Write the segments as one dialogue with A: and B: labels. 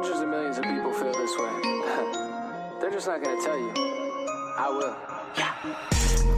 A: Hundreds of millions of people feel this way. They're just not gonna tell you. I will. Yeah.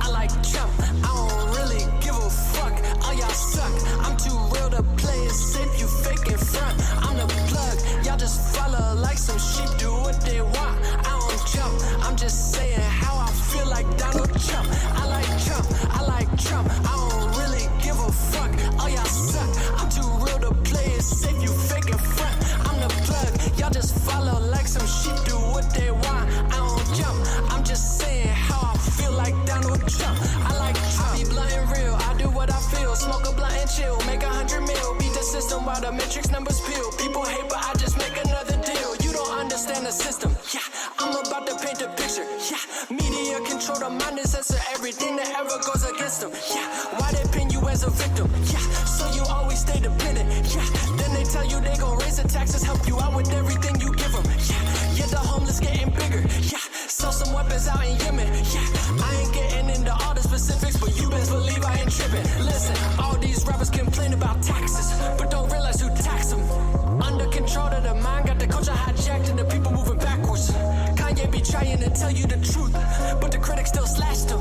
A: I like Trump. I don't really give a fuck. All y'all suck. I'm too real to play it safe. You fake in front. I'm the plug. Y'all just follow like some sheep. Do what they want. I don't jump. I'm just saying how I feel like Donald Trump. I like Trump. I like Trump. I don't really give a fuck. All y'all suck. I'm too real to play it safe. You fake in front. I'm the plug. Y'all just follow like some sheep. Do what they want. I don't jump. I'm just saying how I feel like Donald Trump. I like Trump. I be blunt and real. I do what I feel. Smoke a blunt and chill. Make 100 mil. Beat the system while the matrix numbers peel. People hate, but I just make another deal. You don't understand the system. Yeah, I'm about to paint a picture. Yeah, media control the mind and censor everything that ever goes against them. Yeah, why they pin you as a victim? Yeah, so you always stay dependent. Yeah, then they tell you they gon' raise the taxes, help you out with everything you give them. Yeah, the homeless getting bigger. Yeah, sell some weapons out in Yemen. Yeah, I ain't getting into all the specifics, but you best believe I ain't tripping. Listen, all these rappers complain about taxes, but don't realize who tax them. Under control of the mind, got the culture hijacked and the people moving backwards. Kanye be trying to tell you the truth, but the critics still slashed him.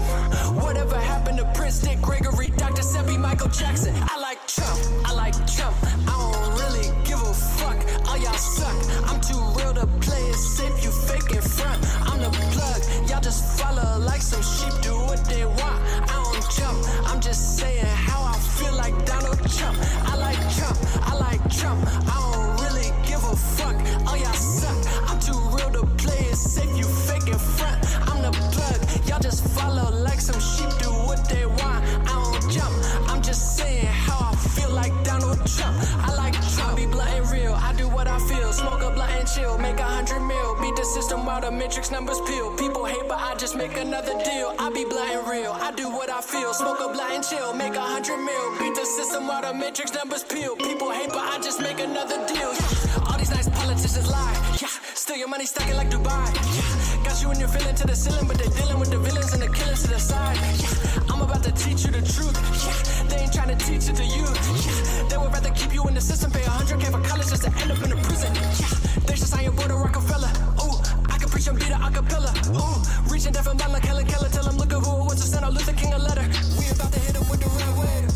A: Whatever happened to Prince, Dick Gregory, Dr. Sebi, Michael Jackson? I like Trump, I like Trump. I don't really give a fuck. All y'all suck. I'm too real to play it safe. You fake in front. I'm the plug. Y'all just follow like some sheep. Do what they want. I don't jump. I'm just saying how I feel like Donald Trump. I like Trump. I like Trump. I don't really give a fuck. All y'all suck. I'm too real to play it safe. You fake in front. I'm the plug. Y'all just follow like some sheep. Do what they want. I don't jump. I'm just saying how I feel like Donald Trump. I like Trump. Be blunt and real. I do what I feel. Smoke a blunt and chill. Make 100 mil. Beat the system while the matrix numbers peel. People hate, but I just make another deal. I be blunt and real. I do what I feel. Smoke a blunt and chill. Make 100 mil. Beat the system while the matrix numbers peel. People hate, but I just make another deal. Yeah. All these nice politicians lie. Yeah. Still your money stacking like Dubai. Yeah. Got you and your feeling to the ceiling, but they dealing with the villains and the killers to the side. Yeah. I'm about to teach you the truth. Yeah. They ain't trying to teach it to you. Yeah. They would rather keep you in the system, pay 100K for college just to end up in a prison. Yeah. They should sign your board to Rockefeller. Ooh, I can preach and beat a acapella. Ooh, reaching death and blind like Helen Keller. Tell them look at who it was to send out Luther King a letter. We about to hit him with the red wave.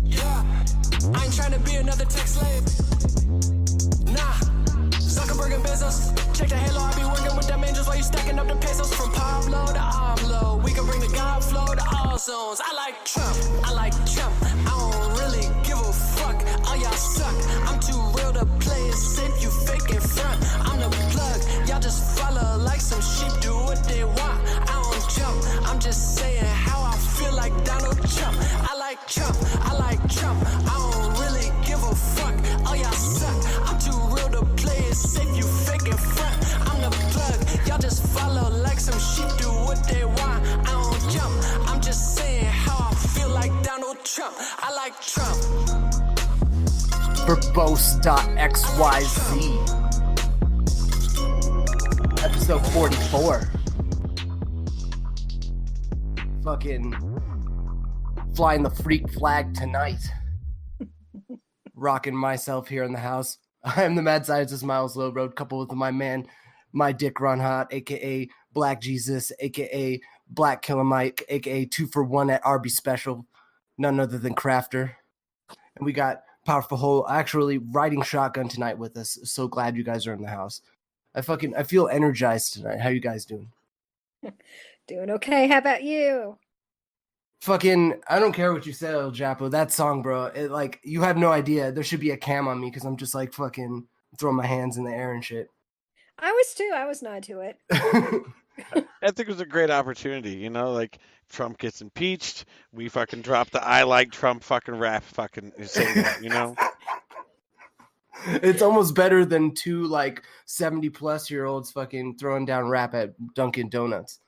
A: Yeah, I ain't trying to be another tech slave. Nah, Zuckerberg and Bezos. Check the halo, I be working with them angels while you stacking up the pesos. From Pablo to Pablo, we can bring the God flow to all zones. I like Trump, I like Trump. I don't really give a fuck. All y'all suck. I'm too real to play it safe. You fake in front. I'm the plug. Y'all just follow like some sheep. Do what they want. I don't jump. I'm just saying how I feel like Donald Trump. I like Trump. I like Trump. I don't really give a fuck. All y'all suck. I'm too real to play it safe. You fake in front. I'm the plug. Y'all just follow like some sheep. Do what they want. I don't jump. I'm just saying how I feel like Donald Trump. I like Trump.
B: verbose.xyz. Episode 44. Fucking flying the freak flag tonight. Rocking myself here in the house. I am the mad scientist Miles Low Road, coupled with my man, my dick Ron Hot, aka Black Jesus, aka Black Killer Mike, aka 2-for-1 at Arby's Special, none other than Crafter. And we got Powerful Hole actually riding shotgun tonight with us. So glad you guys are in the house. I feel energized tonight. How you guys doing?
C: Doing okay. How about you?
B: Fucking, I don't care what you say, El Japo. That song, bro, it, like, you have no idea. There should be a cam on me because I'm just like fucking throwing my hands in the air and shit.
C: I was too. I was not to it.
D: I think it was a great opportunity, you know, like Trump gets impeached, we fucking drop the I like Trump fucking rap fucking say that, you know?
B: It's almost better than two like 70-plus-year-olds fucking throwing down rap at Dunkin' Donuts.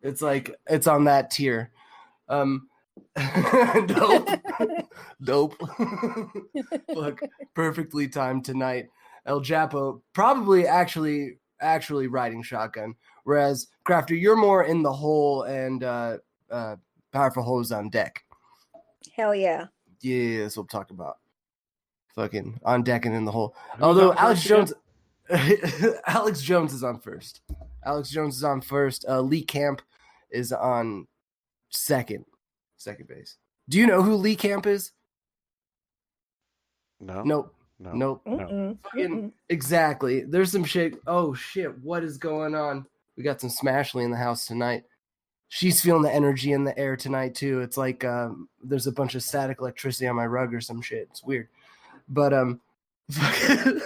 B: It's like it's on that tier. Dope. Look, perfectly timed tonight. El Japo probably actually riding shotgun, whereas Crafter, you're more in the hole and Powerful Hose on deck.
C: Hell yeah.
B: Yeah, that's what I'm talking about. fucking on deck and in the hole.
D: Who's
B: Although
D: on
B: Alex
D: first
B: Jones, Alex Jones is on first. Alex Jones is on first. Lee Camp is on second base. Do you know who Lee Camp is?
D: No.
B: Nope.
D: No.
B: Nope.
C: Mm-mm. Mm-mm.
B: Exactly. There's some shit. Oh shit! What is going on? We got some Smashley in the house tonight. She's feeling the energy in the air tonight too. It's like there's a bunch of static electricity on my rug or some shit. It's weird. But oh
C: I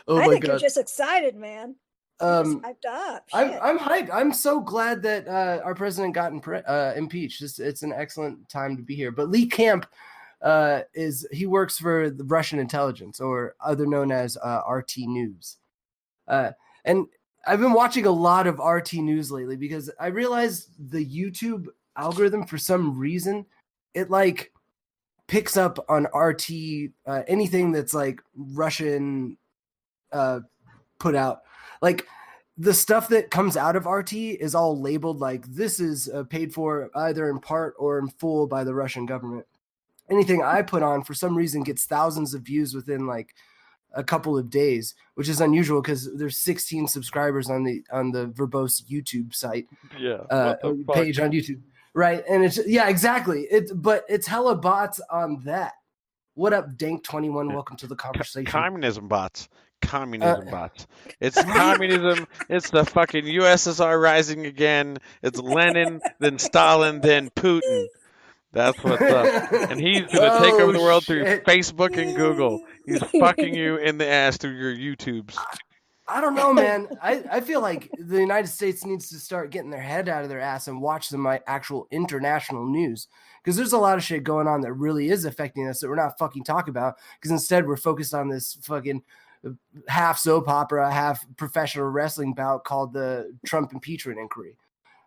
B: my
C: think
B: god.
C: you're just excited, man. You're just hyped up. Shit.
B: I'm hyped. I'm so glad that our president got impeached. It's an excellent time to be here. But Lee Camp he works for the Russian intelligence, or other known as RT News. And I've been watching a lot of RT News lately because I realized the YouTube algorithm, for some reason, it like picks up on RT anything that's like Russian put out. Like the stuff that comes out of RT is all labeled like this is paid for either in part or in full by the Russian government. Anything I put on for some reason gets thousands of views within like a couple of days, which is unusual because there's 16 subscribers on the Verbose YouTube site.
D: Yeah.
B: Page on YouTube. Right. And it's exactly. But it's hella bots on that. What up, Dank21? Welcome to the conversation.
D: Communism bots. It's communism. It's the fucking USSR rising again. It's Lenin, then Stalin, then Putin. That's what's up. And he's going to take over the world through Facebook and Google. He's fucking you in the ass through your YouTubes.
B: I don't know, man. I feel like the United States needs to start getting their head out of their ass and watch some actual international news. Because there's a lot of shit going on that really is affecting us that we're not fucking talking about. Because instead we're focused on this fucking half soap opera, half professional wrestling bout called the Trump impeachment inquiry.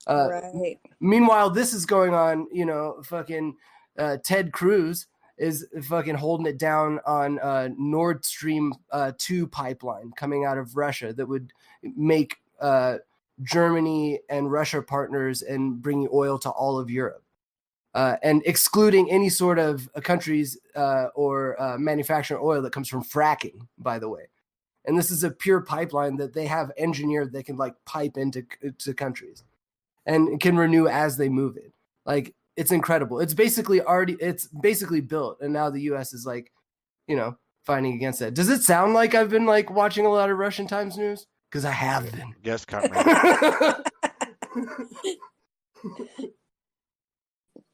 C: Right.
B: Meanwhile, this is going on, fucking Ted Cruz is fucking holding it down on Nord Stream 2 pipeline coming out of Russia that would make Germany and Russia partners and bringing oil to all of Europe. And excluding any sort of countries or manufacturing oil that comes from fracking, by the way. And this is a pure pipeline that they have engineered that can like pipe into countries and can renew as they move it. Like, it's incredible. It's basically built. And now the US is like, fighting against that. Does it sound like I've been like watching a lot of Russian Times news? Because I have been.
D: Yes, comrade.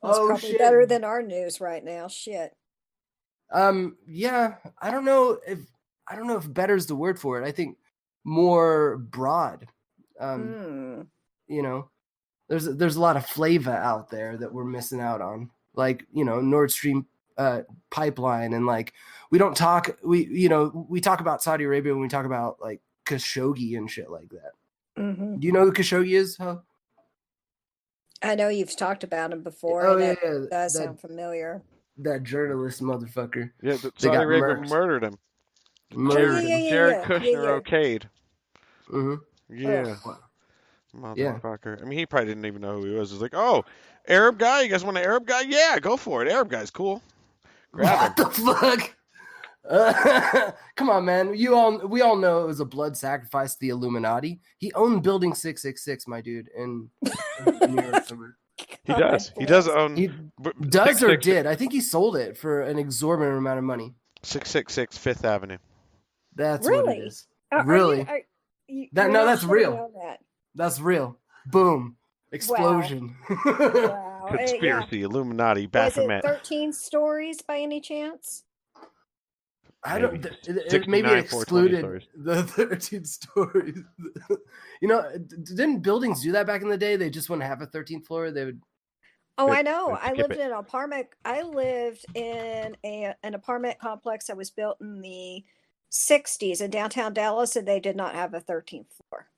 C: It's probably
B: shit.
C: better than our news right now. Shit.
B: Yeah. I don't know if better is the word for it. I think more broad. There's a lot of flavor out there that we're missing out on, like Nord Stream pipeline, and like we talk about Saudi Arabia when we talk about like Khashoggi and shit like that.
C: Mm-hmm.
B: Do you know who Khashoggi is? Huh?
C: I know you've talked about him before.
B: Oh,
C: That
B: yeah,
C: does sound familiar.
B: That journalist motherfucker.
D: Yeah,
B: They
D: Saudi
B: got
D: Arabia
B: murked.
D: murdered him.
B: Murdered him.
D: Jared Kushner okayed.
B: Mm-hmm.
D: Yeah.
C: Ugh.
D: Motherfucker. I mean, he probably didn't even know who he was. He's like, oh, Arab guy? You guys want an Arab guy? Yeah, go for it. Arab guy's cool. Grab him.
B: What the fuck? Come on, man. We all know it was a blood sacrifice to the Illuminati. He owned Building 666, my dude, in New York somewhere.
D: He does. He does own.
B: He does or did. I think he sold it for an exorbitant amount of money.
D: 666 Fifth Avenue.
B: That's
C: Really?
B: what it is.
C: Are
B: Really?
C: you're not
B: that's
C: sure
B: real.
C: about that.
B: That's real. Boom. Explosion.
C: Wow.
D: Conspiracy, Illuminati,
C: Was it
D: Baphomet.
C: 13 stories by any chance?
B: I don't.
D: Maybe.
B: Maybe
D: 69,
B: it
D: 420
B: excluded
D: stories.
B: the 13 stories. Didn't buildings do that back in the day? They just wouldn't have a 13th floor. They would.
C: Oh,
D: Good.
C: I know.
D: Let's
C: I
D: skip
C: lived
D: it.
C: in an apartment. I lived in an apartment complex that was built in the 60s in downtown Dallas, and they did not have a 13th floor.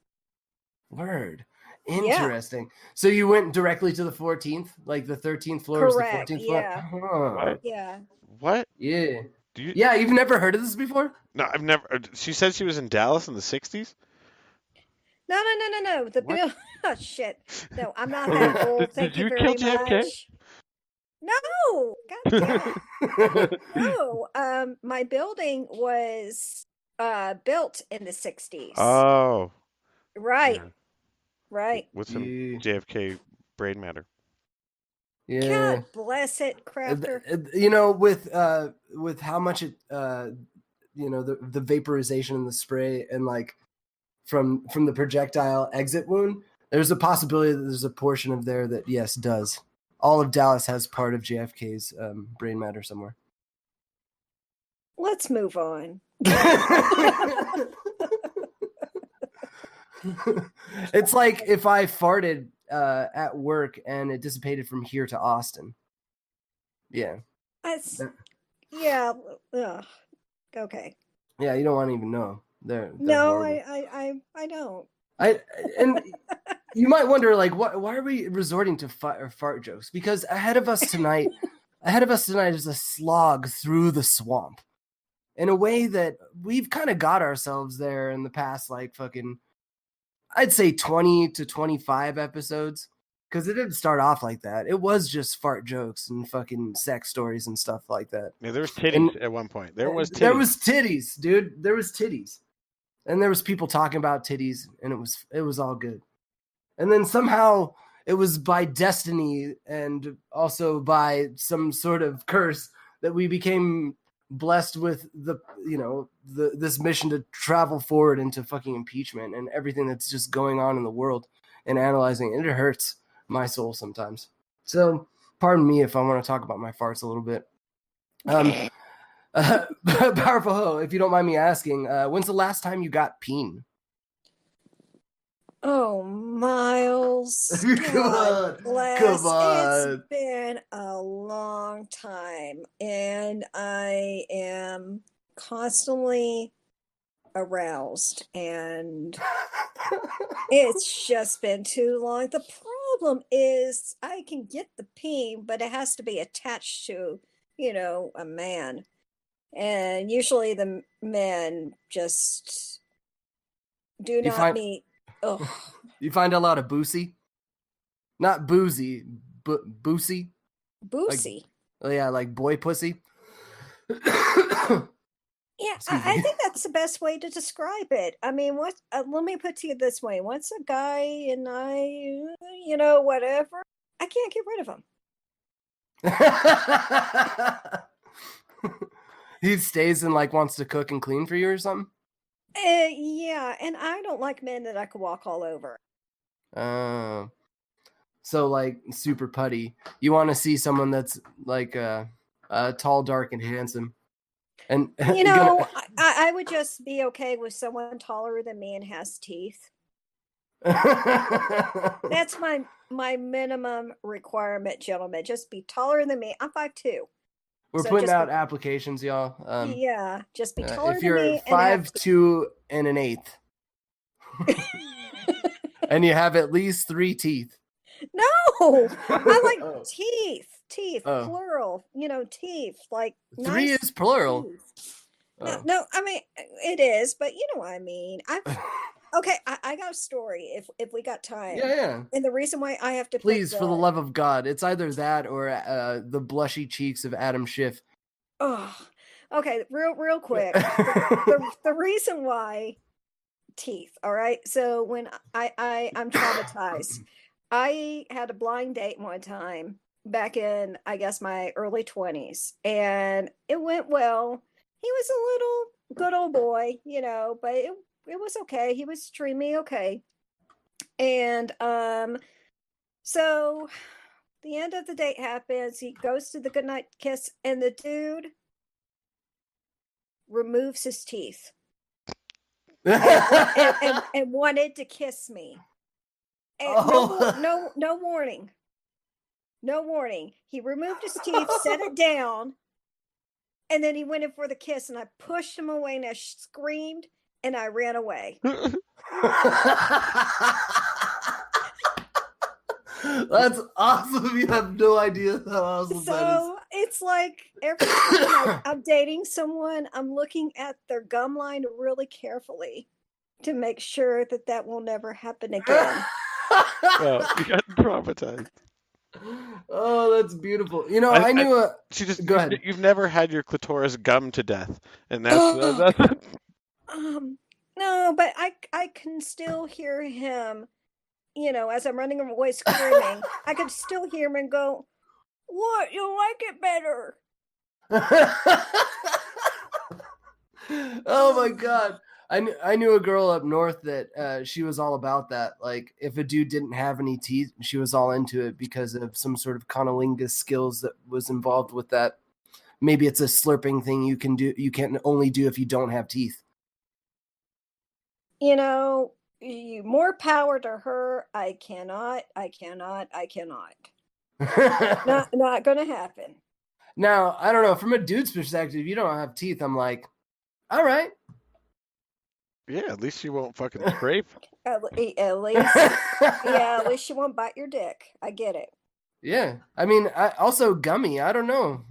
B: Word.
C: Yeah.
B: Interesting. So you went directly to the 14th, like the 13th floor was the
C: Correct,
B: 14th
C: yeah.
B: floor. Huh.
D: What?
C: Yeah.
D: What?
B: Yeah.
D: Do you?
B: Yeah. You've never heard of this before?
D: No, I've never. She said she was in Dallas in the 60s?
C: No. The
D: What?
C: bill. Oh, shit. No, I'm not that old.
D: Did
C: Thank
D: you
C: you
D: kill
C: very
D: JFK?
C: much. No, God damn it. No, my building was built in the 60s.
D: Oh,
C: Right,
D: yeah.
C: right.
D: With some
B: Yeah.
D: JFK brain matter.
B: Yeah.
C: God bless it, Crafter.
B: You know, with how much it you know, the vaporization in the spray and like from the projectile exit wound, there's a possibility that there's a portion of there that yes does. All of Dallas has part of JFK's brain matter somewhere.
C: Let's move on.
B: It's like if I farted at work and it dissipated from here to Austin. Yeah.
C: That's, yeah. Ugh. Okay.
B: Yeah, you don't want to even know. They're
C: No,
B: horrible.
C: I don't.
B: And you might wonder, like, why are we resorting to fart jokes? Because ahead of us tonight is a slog through the swamp in a way that we've kind of got ourselves there in the past, like fucking, I'd say 20 to 25 episodes. Because it didn't start off like that. It was just fart jokes and fucking sex stories and stuff like that.
D: Yeah, there was titties at one point. There was titties.
B: There was titties, dude. There was titties. And there was people talking about titties, and it was all good. And then somehow it was by destiny and also by some sort of curse that we became blessed with this mission to travel forward into fucking impeachment and everything that's just going on in the world and analyzing it. It hurts my soul sometimes. So pardon me if I want to talk about my farts a little bit. Powerful Ho, if you don't mind me asking, when's the last time you got peen?
C: Oh, Miles.
B: Come on.
C: Bless.
B: Come on.
C: It's been a long time, and I am constantly aroused, and it's just been too long. The problem is I can get the peen, but it has to be attached to, a man. And usually the men just do not meet. Oh.
B: You find a lot of boozy? Not boozy, but boozy?
C: Boozy.
B: Like boy pussy.
C: Yeah, I think that's the best way to describe it. I mean, let me put to you this way. Once a guy and I, whatever, I can't get rid of him.
B: He stays and like wants to cook and clean for you or something?
C: Yeah, and I don't like men that I could walk all over.
B: So like super putty. You want to see someone that's like tall, dark, and handsome. And
C: I would just be okay with someone taller than me and has teeth. That's my minimum requirement, gentlemen. Just be taller than me. I'm 5'2".
B: We're putting out applications, y'all.
C: Yeah, just be taller
B: if
C: than me.
B: If you're 5'2" and an eighth, and you have at least 3 teeth.
C: No, I like teeth. Teeth, plural. Teeth. Like
B: 3 nice is plural.
C: No, I mean it is, but you know what I mean. Okay, I got a story if we got time.
B: Yeah.
C: And the reason why I have to
B: please, for the love of God, it's either that or the blushy cheeks of Adam Schiff.
C: Oh, okay, real quick. the reason why teeth. All right, so when I'm traumatized. I had a blind date one time back in, I guess, my early 20s, and it went well. He was a little good old boy, but it was okay. He was treating me okay. And so the end of the date happens. He goes to the goodnight kiss, and the dude removes his teeth and wanted to kiss me. And no warning. No warning. He removed his teeth, set it down, and then he went in for the kiss, and I pushed him away, and I screamed, and I ran away.
B: That's awesome. You have no idea how awesome that is.
C: So it's like every time I'm dating someone, I'm looking at their gum line really carefully to make sure that will never happen again.
D: Well, you got traumatized.
B: Oh, that's beautiful.
D: I,
B: I
D: I
B: knew a.
D: she just
B: Go ahead.
D: you've never had your clitoris gummed to death, and that's
C: Oh,
D: that's
C: um, no, but I can still hear him, as I'm running away screaming. I can still hear him and go, "What? You like it better?"
B: Oh my god. I knew a girl up north that she was all about that. Like, if a dude didn't have any teeth, she was all into it because of some sort of conolingus skills that was involved with that. Maybe it's a slurping thing you can only do if you don't have teeth.
C: More power to her. I cannot. I cannot. I cannot. Not gonna happen.
B: Now, I don't know, from a dude's perspective, you don't have teeth. I'm like, all right.
D: yeah. At least you won't fucking scrape.
C: At least, yeah, at least she won't bite your dick. I get it.
B: Yeah. I mean, also gummy. I don't know.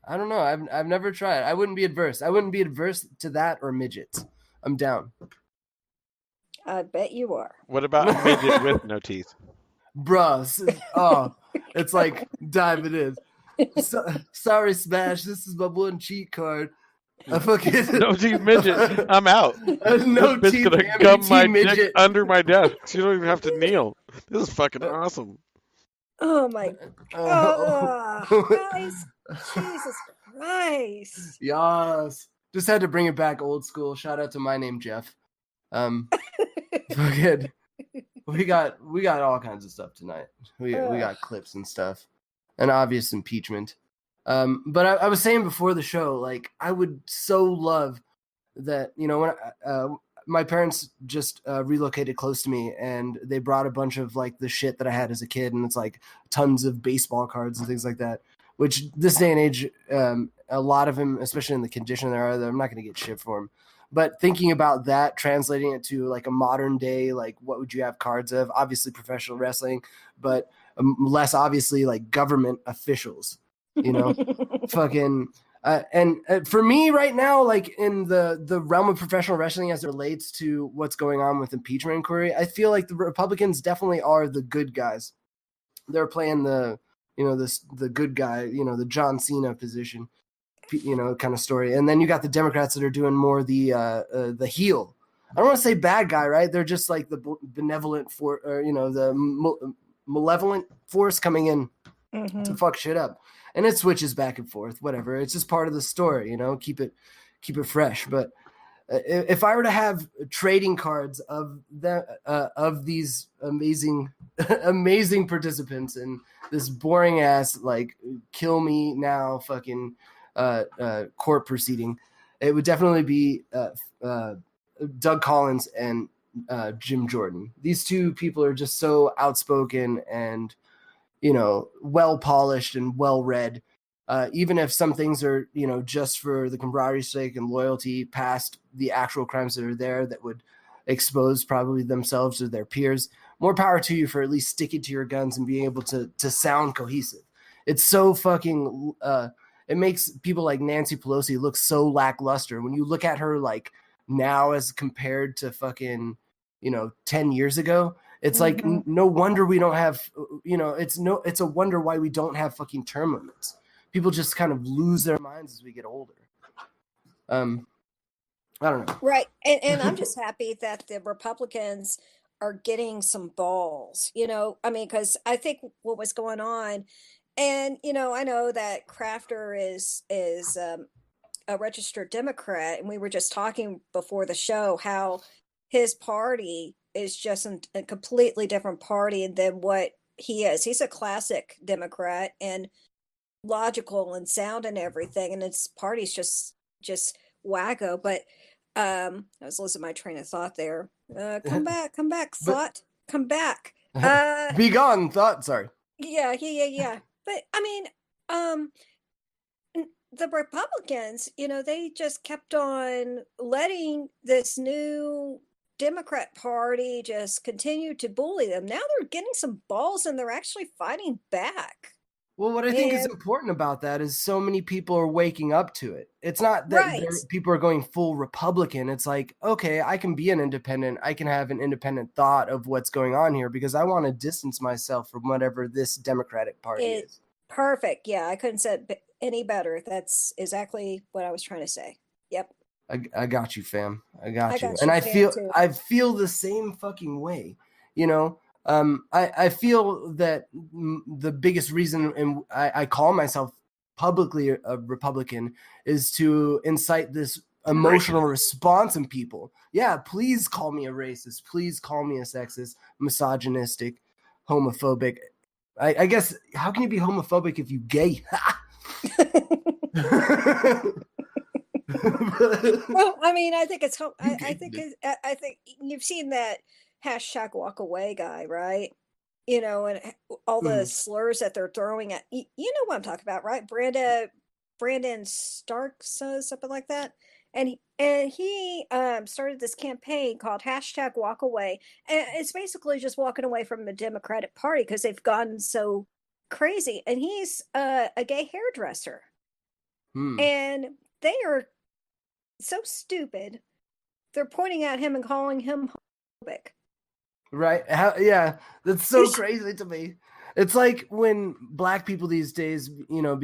B: I've never tried. I wouldn't be adverse. I wouldn't be adverse to that or midgets. I'm down.
C: I bet you are.
D: What about a midget with no teeth?
B: Bruh. Oh, it's like dive it in. Sorry, Smash. This is my one cheat card. I fucking
D: No teeth midget. I'm out.
B: no
D: This bitch
B: teeth
D: gonna
B: amputee
D: gum my
B: midget.
D: dick under my desk. So you don't even have to kneel. This is fucking awesome.
C: Oh my guys. Jesus Christ.
B: Yes. Just had to bring it back old school. Shout out to my name, Jeff. Fucking, we got all kinds of stuff tonight. We got clips and stuff, and obvious impeachment. But I was saying before the show, like, I would so love that, when my parents just relocated close to me, and they brought a bunch of like the shit that I had as a kid, and it's like tons of baseball cards and things like that. Which this day and age, a lot of them, especially in the condition they are, I'm not going to get shit for them. But thinking about that, translating it to like a modern day, like, what would you have cards of? Obviously professional wrestling, but less obviously like government officials, fucking. And for me right now, like in the realm of professional wrestling as it relates to what's going on with impeachment inquiry, I feel like the Republicans definitely are the good guys. They're playing the good guy, the John Cena position, kind of story. And then you got the Democrats that are doing more the heel. I don't want to say bad guy, right? They're just like the benevolent the malevolent force coming in to fuck shit up. And it switches back and forth, whatever. It's just part of the story, keep it fresh. But if I were to have trading cards of these amazing amazing participants in this boring ass, like, kill me now fucking court proceeding, it would definitely be Doug Collins and Jim Jordan. These two people are just so outspoken and well polished and well read. Even if some things are, just for the camaraderie's sake and loyalty past the actual crimes that are there that would expose probably themselves or their peers, more power to you for at least sticking to your guns and being able to sound cohesive. It's so fucking, it makes people like Nancy Pelosi look so lackluster. When you look at her like now as compared to fucking, 10 years ago, it's like, no wonder we don't have, it's a wonder why we don't have fucking term limits. People just kind of lose their minds as we get older. I don't know.
C: Right. And I'm just happy that the Republicans are getting some balls, because I think what was going on, and, I know that Crafter is a registered Democrat, and we were just talking before the show how his party is just a completely different party than what he is. He's a classic Democrat and logical and sound and everything, and his party's just wacko. But I was losing my train of thought there. Come back, thought, come back.
B: Be gone, thought. Sorry.
C: Yeah. But I mean, the Republicans, they just kept on letting this new Democrat Party just continue to bully them. Now they're getting some balls and they're actually fighting back.
B: Well, what I think is
C: And
B: important about that is so many people are waking up to it. It's not that
C: right.
B: people are going full Republican. It's like, okay, I can be an independent. I can have an independent thought of what's going on here because I want to distance myself from whatever this Democratic Party is.
C: Perfect. Yeah, I couldn't say it any better. That's exactly what I was trying to say. Yep.
B: I got you, fam. I got you.
C: got
B: And
C: you,
B: I
C: fam, too.
B: feel the same fucking way. You know, I feel that the biggest reason, and I call myself publicly a Republican, is to incite this emotional response in people. Yeah, please call me a racist. Please call me a sexist, misogynistic, homophobic. I guess, how can you be homophobic if you gay?
C: Well, I mean, I think it's I think you've seen that hashtag walk away guy, right? You know, and all the slurs that they're throwing at you know what I'm talking about, right? Brandon Starks, something like that. And he started this campaign called hashtag walk away. And it's basically just walking away from the Democratic Party because they've gone so crazy. And he's a gay hairdresser. And they are so stupid. They're pointing at him and calling him homophobic.
B: Right? Yeah, that's so crazy to me. It's like when black people these days, you know,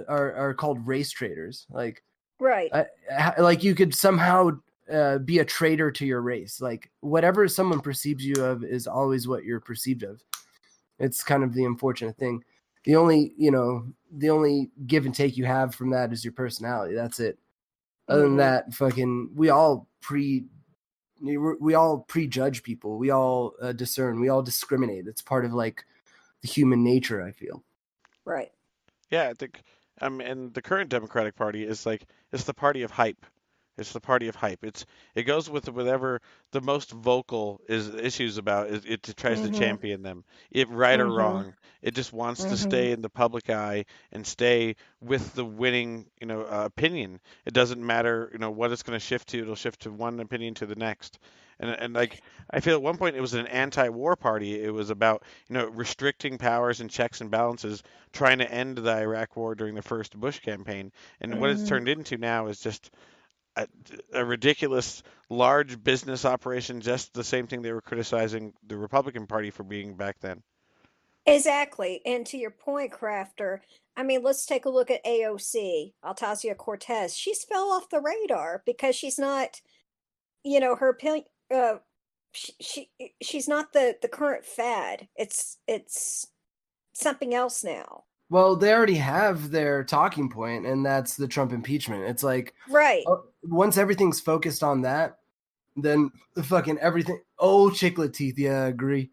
B: are called race traitors. Like,
C: right?
B: Like you could somehow be a traitor to your race. Like whatever someone perceives you of is always what you're perceived of. It's kind of the unfortunate thing. The only give and take you have from that is your personality. That's it. Other than that, fucking, we all prejudge people. We all discern. We all discriminate. It's part of like the human nature, I feel.
C: Right.
D: Yeah, I think, and the current Democratic Party is like, it's the party of hype. It's the party of hype. It goes with whatever the most vocal issues about. It tries to champion them, right or wrong. It just wants to stay in the public eye and stay with the winning, opinion. It doesn't matter, what it's going to shift to. It'll shift to one opinion to the next. And like, I feel at one point it was an anti-war party. It was about, restricting powers and checks and balances, trying to end the Iraq war during the first Bush campaign. And what it's turned into now is just a ridiculous large business operation, just the same thing they were criticizing the Republican Party for being back then.
C: Exactly. And to your point, Crafter, I mean, let's take a look at AOC, Altasia Cortez. She's fell off the radar because she's not, her opinion, she's not the current fad. It's something else now.
B: Well, they already have their talking point, and that's the Trump impeachment. It's like,
C: right.
B: Once everything's focused on that, then fucking everything. Oh, chiclet teeth. Yeah, I agree.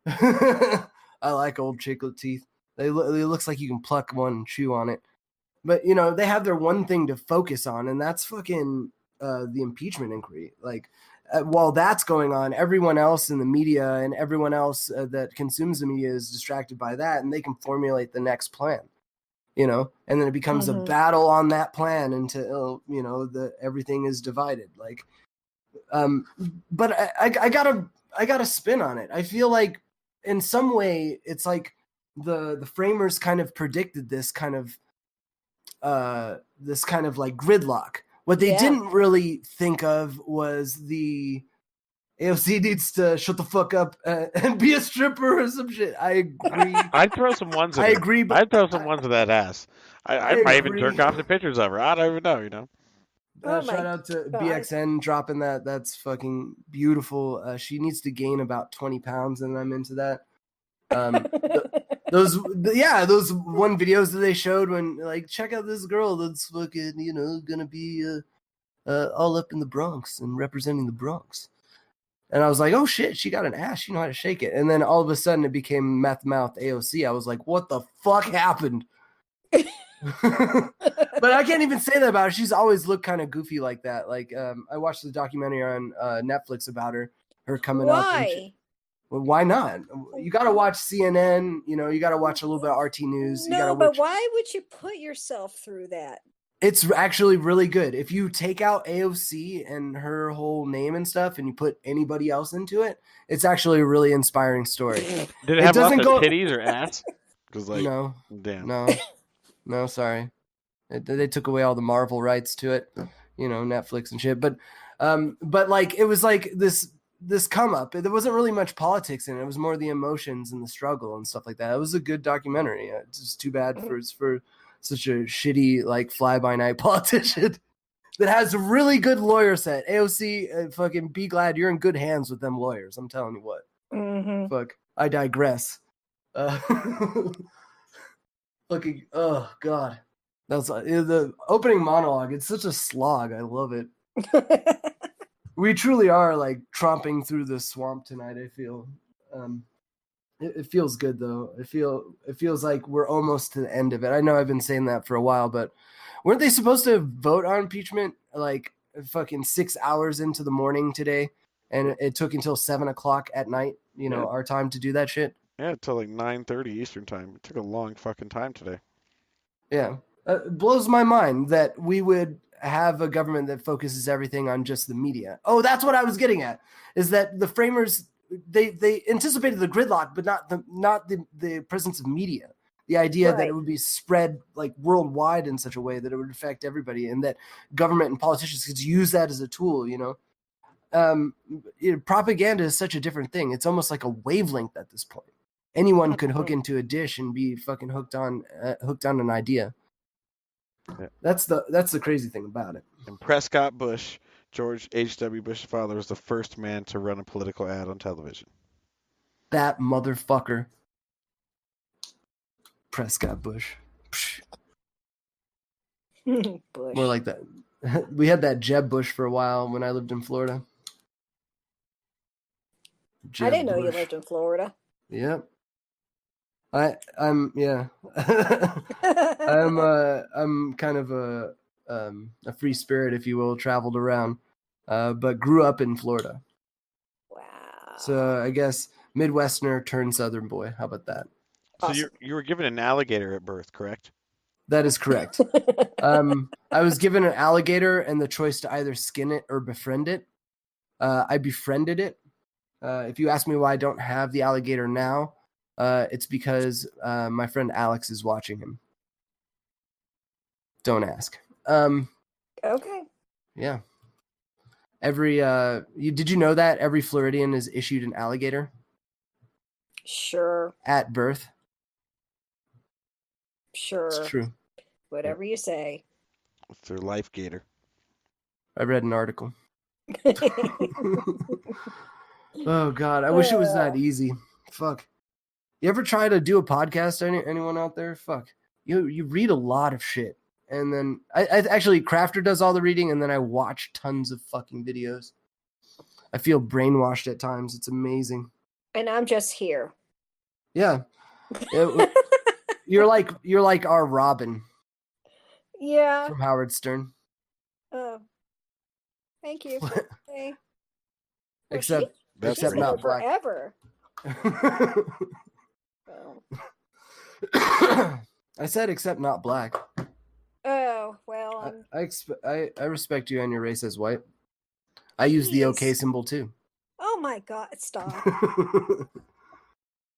B: I like old chiclet teeth. It looks like you can pluck one and chew on it. But, they have their one thing to focus on, and that's fucking the impeachment inquiry. Like, while that's going on, everyone else in the media and everyone else that consumes the media is distracted by that, and they can formulate the next plan, and then it becomes a battle on that plan until, everything is divided. Like, but I got a spin on it. I feel like in some way it's like the framers kind of predicted this kind of like gridlock. What they didn't really think of was the AOC needs to shut the fuck up and be a stripper or some shit. I agree.
D: I'd throw some ones in
B: I agree, but
D: I'd throw some ones in that ass. I might even jerk off the pictures of her. I don't even know,
B: shout out to BXN dropping that. That's fucking beautiful. She needs to gain about 20 pounds, and I'm into that. Those one videos that they showed when, like, check out this girl that's fucking, gonna be all up in the Bronx and representing the Bronx. And I was like, oh shit, she got an ass, she know how to shake it. And then all of a sudden it became meth mouth AOC. I was like, what the fuck happened? But I can't even say that about her. She's always looked kind of goofy like that. Like, I watched the documentary on Netflix about her coming up.
C: Why?
B: Well, why not? You got to watch CNN. You got to watch a little bit of RT News.
C: But why would you put yourself through that?
B: It's actually really good. If you take out AOC and her whole name and stuff, and you put anybody else into it, it's actually a really inspiring story.
D: Did it have lots of titties or ass? Because like,
B: No,
D: damn.
B: no, sorry. They took away all the Marvel rights to it, Netflix and shit. But like it was like this come up. There wasn't really much politics in it. It was more the emotions and the struggle and stuff like that. It was a good documentary. It's just too bad for such a shitty like fly by night politician that has a really good lawyer set. AOC, fucking be glad you're in good hands with them lawyers. I'm telling you what.
C: Mm-hmm.
B: Fuck, I digress. Fucking, oh god. That's the opening monologue. It's such a slog. I love it. We truly are like tromping through the swamp tonight. I feel. It feels good though. It feels like we're almost to the end of it. I know I've been saying that for a while, but weren't they supposed to vote on impeachment like fucking 6 hours into the morning today? And it took until 7 o'clock at night, our time to do that shit.
D: Yeah, until like 9:30 Eastern time. It took a long fucking time today.
B: Yeah. It blows my mind that we would have a government that focuses everything on just the media. Oh, that's what I was getting at, is that the framers, they anticipated the gridlock, but not the presence of media. The idea that it would be spread like worldwide in such a way that it would affect everybody, and that government and politicians could use that as a tool, propaganda is such a different thing. It's almost like a wavelength at this point. Anyone could hook into a dish and be fucking hooked on an idea. Yeah. That's the crazy thing about it.
D: And Prescott Bush, George H.W. Bush's father, was the first man to run a political ad on television.
B: That motherfucker. Prescott Bush.
C: Bush.
B: More like that. We had that Jeb Bush for a while when I lived in Florida.
C: I didn't know you lived in Florida.
B: Yep. I'm yeah. I'm kind of a free spirit, if you will, traveled around, but grew up in Florida.
C: Wow.
B: So I guess Midwesterner turned Southern boy. How about that?
D: So awesome. You were given an alligator at birth, correct?
B: That is correct. I was given an alligator and the choice to either skin it or befriend it. I befriended it. If you ask me why I don't have the alligator now, it's because my friend Alex is watching him. Don't ask.
C: Okay.
B: Yeah. Did you know that every Floridian is issued an alligator?
C: Sure.
B: At birth?
C: Sure.
B: It's true.
C: Whatever you say.
D: It's their life gator.
B: I read an article. Oh God, I wish it was that easy. Fuck. You ever try to do a podcast? Anyone out there? Fuck. You read a lot of shit, and then I actually Crafter does all the reading, and then I watch tons of fucking videos. I feel brainwashed at times. It's amazing.
C: And I'm just here.
B: Yeah. You're like our Robin.
C: Yeah.
B: From Howard Stern.
C: Oh. Thank you. Hey.
B: Except not black.
C: Forever.
B: I said except not black.
C: Oh, well.
B: I respect you and your race as white. I use the OK symbol too.
C: Oh my God, stop.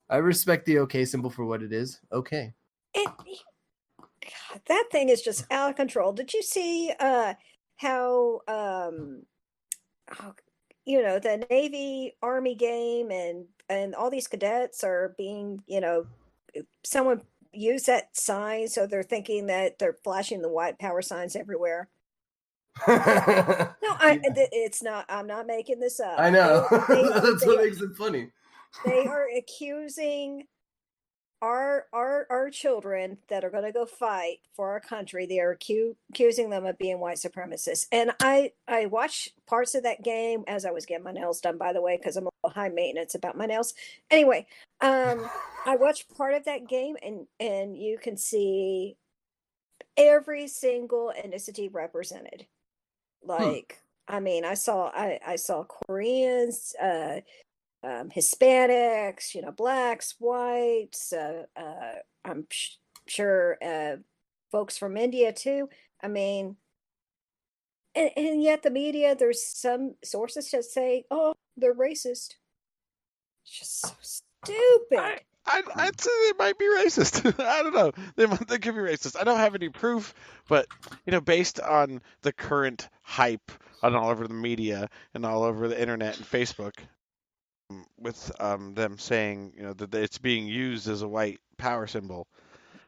B: I respect the OK symbol for what it is. Okay.
C: God, that thing is just out of control. Did you see how the Navy Army game and all these cadets are being, someone used that sign, so they're thinking that they're flashing the white power signs everywhere. No, it's not. I'm not making this up.
B: I know. That's what makes it funny.
C: They are accusing our children that are going to go fight for our country. They are accusing them of being white supremacists. And I watched parts of that game as I was getting my nails done, by the way, because I'm a little high maintenance about my nails. Anyway, I watched part of that game, and you can see every single ethnicity represented. Like, I mean, I saw Koreans, Hispanics, blacks, whites, I'm sure folks from India too. I mean, and yet the media, there's some sources that say, oh, they're racist. It's just so stupid.
D: I'd say they might be racist. I don't know. They could be racist. I don't have any proof, but based on the current hype on all over the media and all over the internet and Facebook, with them saying that it's being used as a white power symbol,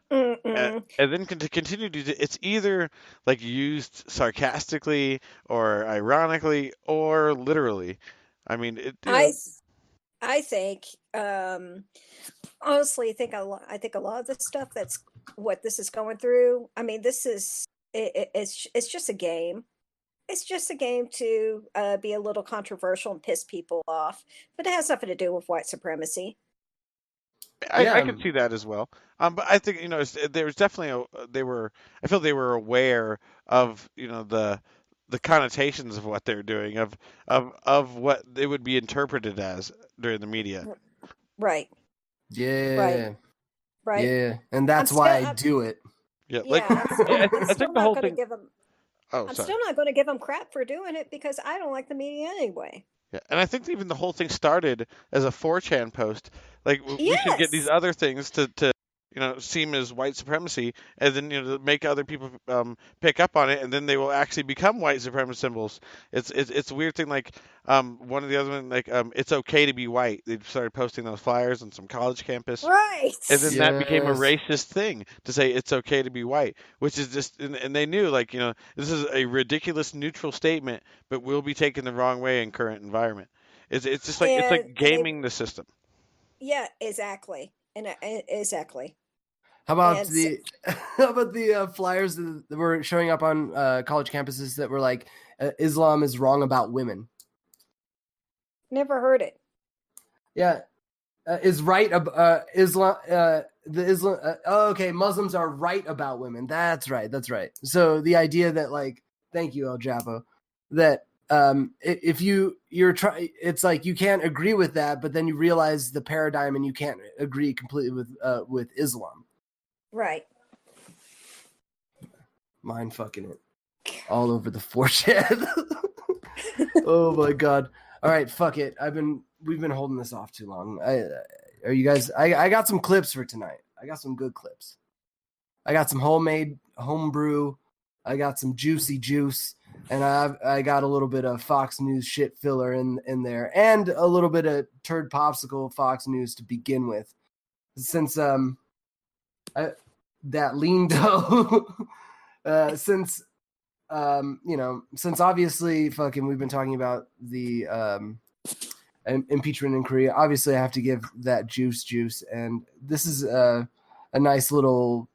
D: and then to continue to it's either like used sarcastically or ironically or literally. I mean,
C: I think honestly, I think a lot of the stuff that's what this is going through. I mean, this is it's just a game. It's just a game to be a little controversial and piss people off, but it has nothing to do with white supremacy.
D: I can see that as well. But I think there was definitely I feel they were aware of the connotations of what they're doing, of what they would be interpreted as during the media.
C: Right.
B: Yeah.
C: Right.
B: Yeah, and that's why I do it.
D: Yeah,
C: I'm still
D: the
C: not
D: whole
C: going to
D: thing.
C: give them.
D: Oh,
C: I'm
D: sorry.
C: still not going to give them crap for doing it because I don't like the media anyway.
D: Yeah, and I think even the whole thing started as a 4chan post. Like we should get these other things to seem as white supremacy, and then to make other people pick up on it, and then they will actually become white supremacist symbols. It's a weird thing. Like one of the other one, like it's okay to be white. They started posting those flyers on some college campus,
C: right?
D: And then that became a racist thing to say it's okay to be white, which is just, and they knew like this is a ridiculous neutral statement, but will be taken the wrong way in current environment. It's just like it's like gaming the system.
C: Yeah, exactly, and exactly.
B: How about the flyers that were showing up on college campuses that were like, Islam is wrong about women?
C: Never heard it.
B: Yeah, is right Islam okay, Muslims are right about women. That's right. So the idea that like, thank you El Japo, that if you're trying, it's like you can't agree with that, but then you realize the paradigm and you can't agree completely with Islam. Right. Mind fucking it all over the 4chan. Oh my god. All right, fuck it. We've been holding this off too long. Are you guys? I got some clips for tonight. I got some good clips. I got some homebrew. I got some juicy juice, and I got a little bit of Fox News shit filler in there, and a little bit of turd popsicle Fox News to begin with. Since that lean dough, since obviously fucking we've been talking about the impeachment inquiry, obviously I have to give that juice, and this is a nice little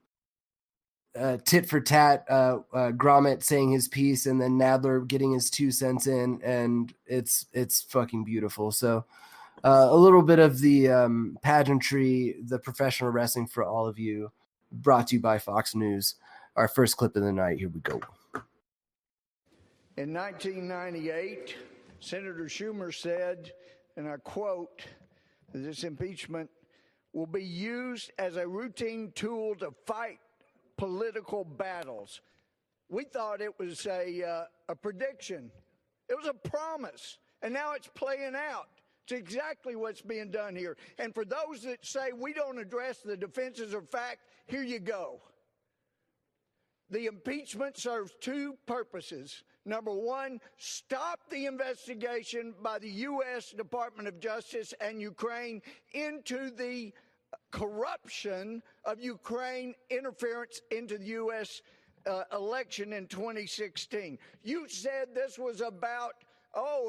B: tit for tat, Gromit saying his piece and then Nadler getting his 2 cents in, and it's fucking beautiful. So a little bit of the pageantry, the professional wrestling for all of you, brought to you by Fox News. Our first clip of the night. Here we go.
E: In 1998, Senator Schumer said, and I quote, this impeachment will be used as a routine tool to fight political battles. We thought it was a prediction. It was a promise, and now it's playing out. It's exactly what's being done here. And for those that say we don't address the defenses of fact, here you go. The impeachment serves 2 purposes. Number 1, stop the investigation by the U.S. Department of Justice and Ukraine into the corruption of Ukraine interference into the U.S. Election in 2016. You said this was about,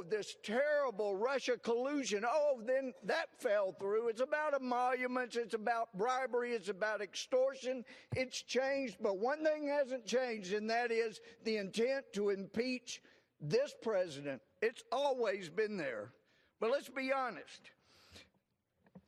E: this terrible Russia collusion. Then that fell through. It's about emoluments. It's about bribery. It's about extortion. It's changed, but one thing hasn't changed, and that is the intent to impeach this president. It's always been there. But let's be honest.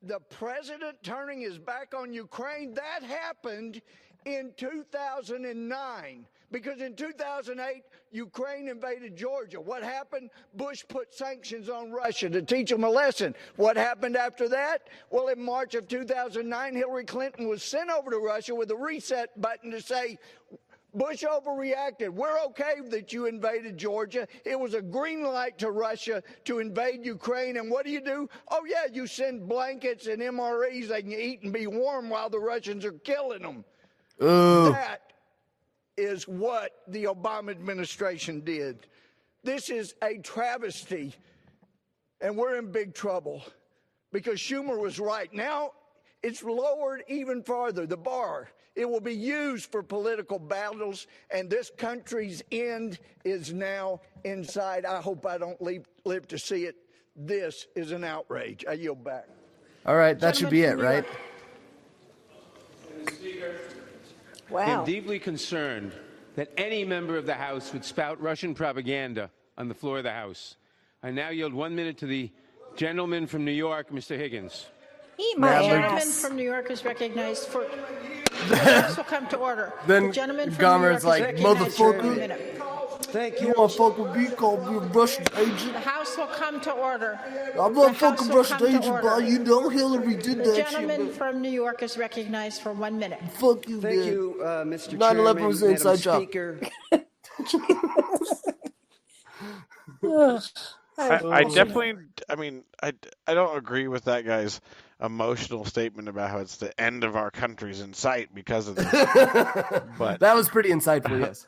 E: The president turning his back on Ukraine, that happened in 2009. Because in 2008, Ukraine invaded Georgia. What happened? Bush put sanctions on Russia to teach them a lesson. What happened after that? Well, in March of 2009, Hillary Clinton was sent over to Russia with a reset button to say, Bush overreacted. We're okay that you invaded Georgia. It was a green light to Russia to invade Ukraine. And what do? Oh, yeah, you send blankets and MREs they can eat and be warm while the Russians are killing them. That is what the Obama administration did. This is a travesty, and we're in big trouble because Schumer was right. Now it's lowered even farther, the bar. It will be used for political battles, and this country's end is now in sight. I hope I don't live to see it. This is an outrage. I yield back.
B: All right, that should be it, right?
C: Wow.
F: I am deeply concerned that any member of the House would spout Russian propaganda on the floor of the House. I now yield 1 minute to the gentleman from New York, Mr. Higgins.
C: Eat my
G: The gentleman
C: ass.
G: from New York is recognized for. The House will come to order.
B: Then
G: the gentleman from New York
B: Gomer's like,
G: is recognized for 1
B: motherfucker.
G: minute.
E: Thank
B: You motherfucker be called me a Russian agent.
G: The House will come to order.
B: I'm
G: The
B: not
G: House
B: fucking
G: will
B: Russian
G: come to
B: agent,
G: order.
B: but you know Hillary did
G: The
B: that shit.
G: gentleman
B: But
G: from New York is recognized for 1 minute.
B: fuck you,
H: Thank
B: man.
H: you, Mr.
B: 9/11 was an
H: Chairman,
B: inside job.
H: Speaker.
D: I definitely, I mean, I don't agree with that guy's emotional statement about how it's the end of our country's in sight because of this. But
B: That was pretty insightful, yes.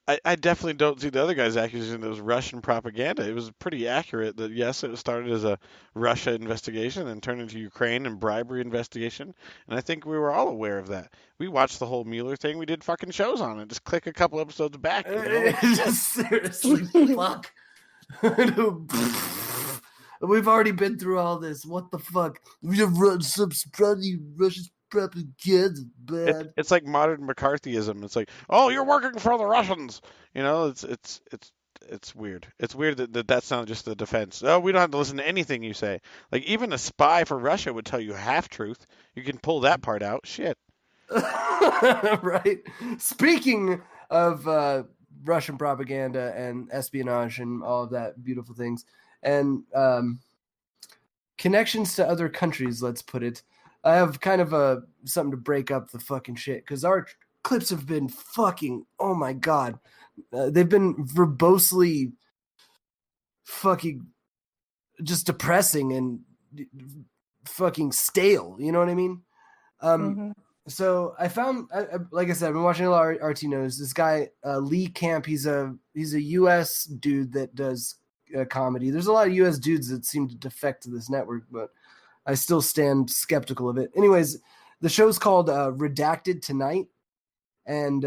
D: I definitely don't see the other guy's accusation that it was Russian propaganda. It was pretty accurate that, yes, it started as a Russia investigation and turned into Ukraine and bribery investigation. And I think we were all aware of that. We watched the whole Mueller thing. We did fucking shows on it. Just click a couple episodes back. You know?
B: Just seriously, fuck. We've already been through all this. What the fuck? We have run some Russian propaganda, bad.
D: It's like modern McCarthyism. It's like, oh, you're working for the Russians. You know, it's weird. It's weird that that's not just the defense. Oh, we don't have to listen to anything you say. Like, even a spy for Russia would tell you half truth. You can pull that part out. Shit.
B: Right. Speaking of Russian propaganda and espionage and all of that beautiful things, and connections to other countries, let's put it. I have kind of something to break up the fucking shit, because our clips have been fucking, oh my god, they've been verbosely fucking just depressing and fucking stale. You know what I mean? So I found, like I said, I've been watching a lot of RT News. This guy, Lee Camp, he's a U.S. dude that does comedy. There's a lot of U.S. dudes that seem to defect to this network, but I still stand skeptical of it. Anyways, the show's called Redacted Tonight, and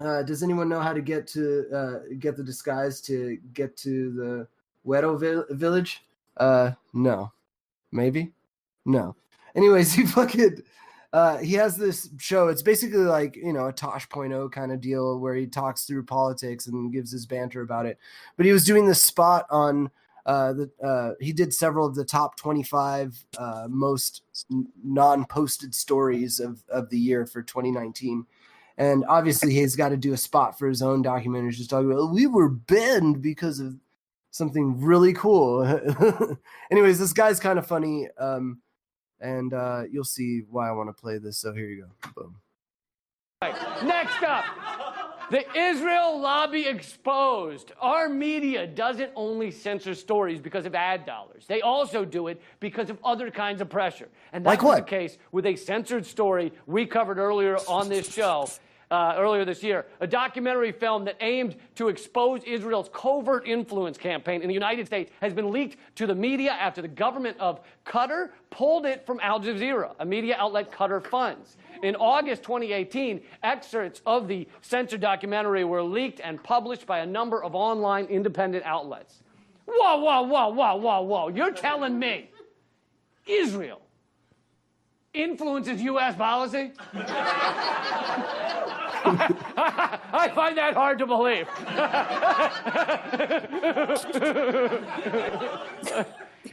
B: does anyone know how to get the disguise to get to the Weddle village? No. Maybe? No. Anyways, he has this show. It's basically like, you know, a Tosh.0 kind of deal where he talks through politics and gives his banter about it. But he was doing this spot on he did several of the top 25 most non-posted stories of the year for 2019. And obviously he's got to do a spot for his own documentary, just talking about, we were banned because of something really cool. Anyways, this guy's kind of funny. And you'll see why I want to play this. So here you go. Boom.
I: Next up, the Israel lobby exposed. Our media doesn't only censor stories because of ad dollars. They also do it because of other kinds of pressure. And that was the case with a censored story we covered earlier on this show. Earlier this year, a documentary film that aimed to expose Israel's covert influence campaign in the United States has been leaked to the media after the government of Qatar pulled it from Al Jazeera, a media outlet Qatar funds. In August 2018, excerpts of the censored documentary were leaked and published by a number of online independent outlets. Whoa. You're telling me Israel influences U.S. policy? I find that hard to believe.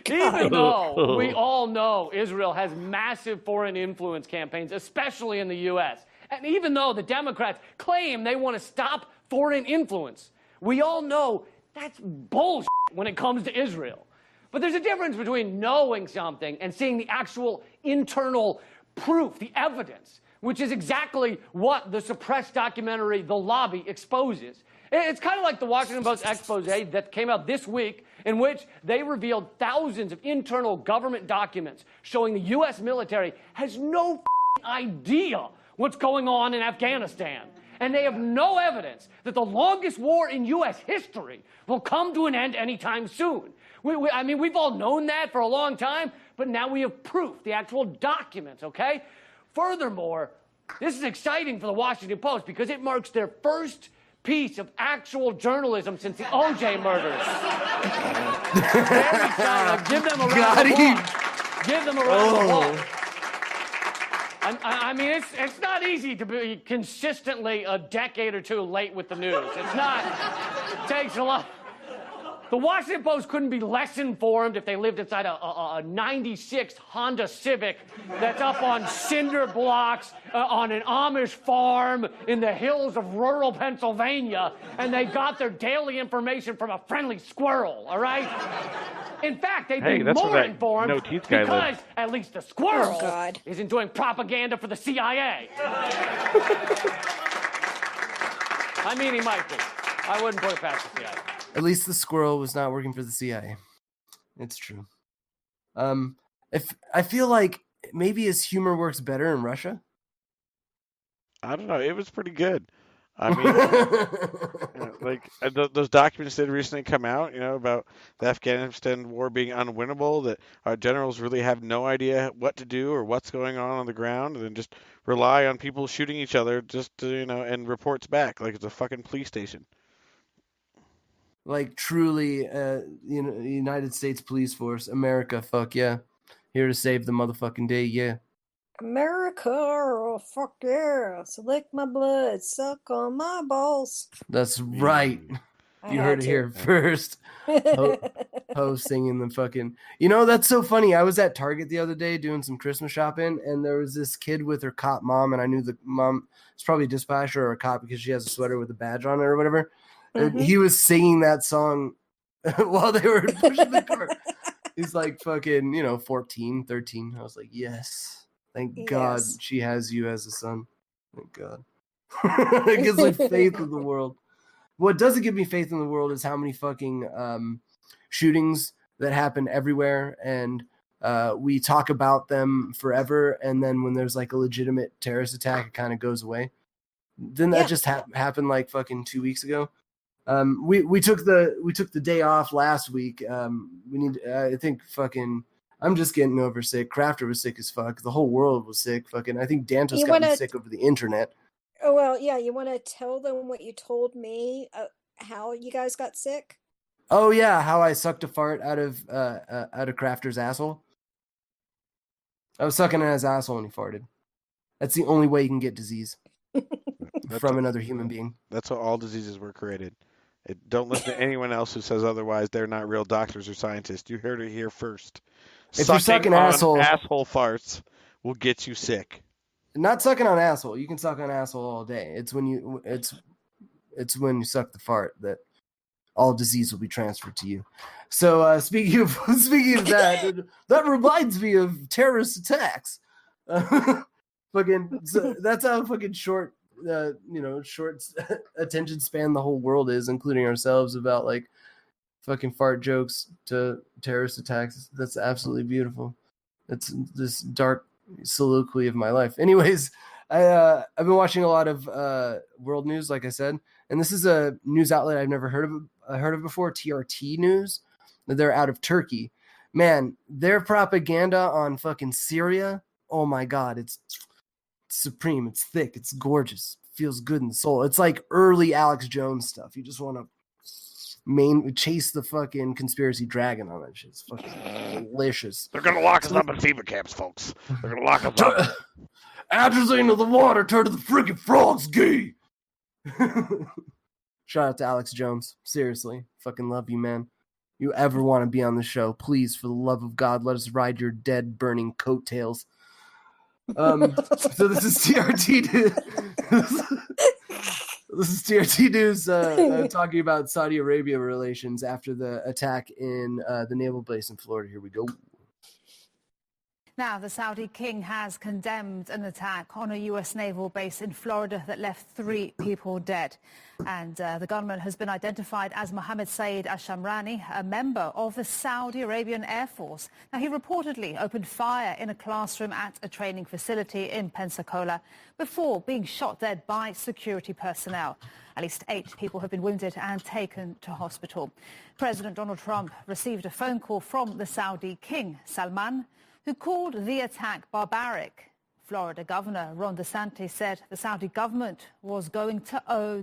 I: Even though we all know Israel has massive foreign influence campaigns, especially in the U.S., and even though the Democrats claim they want to stop foreign influence, we all know that's bullshit when it comes to Israel. But there's a difference between knowing something and seeing the actual internal proof, the evidence. which is exactly what the suppressed documentary The Lobby exposes. It's kind of like the Washington Post expose that came out this week, in which they revealed thousands of internal government documents showing the U.S. military has no idea what's going on in Afghanistan. And they have no evidence that the longest war in U.S. history will come to an end anytime soon. I mean, we've all known that for a long time, but now we have proof, the actual documents, okay? Furthermore, this is exciting for the Washington Post because it marks their first piece of actual journalism since the OJ murders. Very exciting. Give them a round of applause. Give them a round of applause. I mean, it's not easy to be consistently a decade or two late with the news. It's not. It takes a lot. The Washington Post couldn't be less informed if they lived inside a 96 Honda Civic that's up on cinder blocks on an Amish farm in the hills of rural Pennsylvania, and they got their daily information from a friendly squirrel, all right? In fact, they'd be more informed because at least the squirrel isn't doing propaganda for the CIA. I mean, he might be. I wouldn't put it past the CIA.
B: At least the squirrel was not working for the CIA. It's true. If I feel like maybe his humor works better in Russia.
D: I don't know. It was pretty good. I mean, like those documents that recently come out, about the Afghanistan war being unwinnable, that our generals really have no idea what to do or what's going on the ground, and then just rely on people shooting each other just to, and reports back like it's a fucking police station.
B: Like truly, United States Police Force, America, fuck yeah, here to save the motherfucking day, yeah.
C: America, oh, fuck yeah, so lick my blood, suck on my balls.
B: That's right. You heard it here first. Ho singing the fucking. That's so funny. I was at Target the other day doing some Christmas shopping, and there was this kid with her cop mom, and I knew the mom was probably a dispatcher or a cop because she has a sweater with a badge on it or whatever. And he was singing that song while they were pushing the cart. He's like fucking, 14, 13. I was like, yes. Thank God she has you as a son. Thank God. It gives me faith in the world. What doesn't give me faith in the world is how many fucking shootings that happen everywhere, and we talk about them forever, and then when there's like a legitimate terrorist attack, it kind of goes away. Didn't that just happen like fucking 2 weeks ago? We took the day off last week. I think fucking. I'm just getting over sick. Crafter was sick as fuck. The whole world was sick. Fucking, I think Dantos got me sick over the internet.
C: Oh, well, yeah. You want to tell them what you told me, how you guys got sick?
B: Oh, yeah. How I sucked a fart out of Crafter's asshole. I was sucking at his asshole and he farted. That's the only way you can get disease from another human being.
D: That's how all diseases were created. Don't listen to anyone else who says otherwise. They're not real doctors or scientists. You heard it here first.
B: If you're sucking asshole
D: farts will get you sick.
B: Not sucking on asshole. You can suck on asshole all day. It's when you when you suck the fart that all disease will be transferred to you. So speaking of that, that reminds me of terrorist attacks. That's how fucking short short attention span the whole world is, including ourselves, about like fucking fart jokes to terrorist attacks. That's absolutely beautiful. It's this dark soliloquy of my life. Anyways, I've been watching a lot of world news, like I said, and this is a news outlet I've never heard of before. TRT News. They're out of Turkey. Man, their propaganda on fucking Syria. Oh my God, it's supreme. It's thick. It's gorgeous. Feels good in the soul. It's like early Alex Jones stuff. You just want to chase the fucking conspiracy dragon on that shit. It's fucking delicious.
D: They're gonna lock us up in FEMA camps, folks. They're gonna lock us up.
B: Atrazine of the water, turn to the freaking frogs, gay. Shout out to Alex Jones. Seriously, fucking love you, man. You ever want to be on the show, please, for the love of God, let us ride your dead, burning coattails. So this is TRT. This is TRT News talking about Saudi Arabia relations after the attack in the naval base in Florida. Here we go.
H: Now, the Saudi king has condemned an attack on a U.S. naval base in Florida that left 3 people dead. And the gunman has been identified as Mohammed Saeed al-Shamrani, a member of the Saudi Arabian Air Force. Now, he reportedly opened fire in a classroom at a training facility in Pensacola before being shot dead by security personnel. At least 8 people have been wounded and taken to hospital. President Donald Trump received a phone call from the Saudi king, Salman, who called the attack barbaric. Florida Governor Ron DeSantis said the Saudi government was going to owe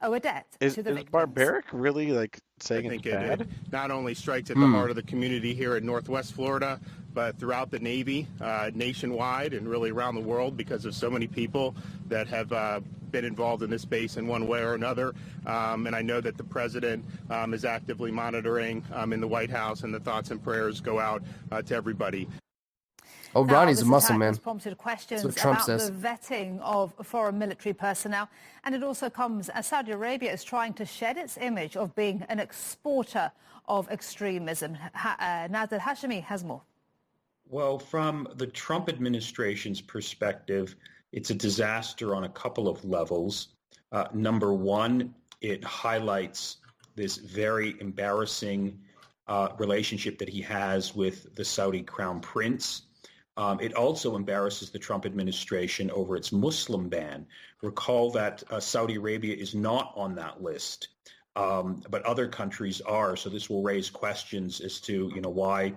H: a debt
D: Is
H: to the victims.
D: barbaric really like saying
J: I think
D: it's bad?
J: it not only strikes at the heart of the community here in Northwest Florida, but throughout the Navy, nationwide, and really around the world, because of so many people that have been involved in this base in one way or another. And I know that the president is actively monitoring in the White House, and the thoughts and prayers go out to everybody.
B: Oh,
H: Now,
B: Ronnie's a
H: this
B: muscle
H: attack
B: man.
H: has prompted questions
B: That's what Trump
H: about
B: says.
H: the vetting of foreign military personnel, and it also comes as Saudi Arabia is trying to shed its image of being an exporter of extremism. Nader Hashemi has more.
K: Well, from the Trump administration's perspective, it's a disaster on a couple of levels. Number one, it highlights this very embarrassing relationship that he has with the Saudi crown prince. It also embarrasses the Trump administration over its Muslim ban. Recall that Saudi Arabia is not on that list, but other countries are. So this will raise questions as to, why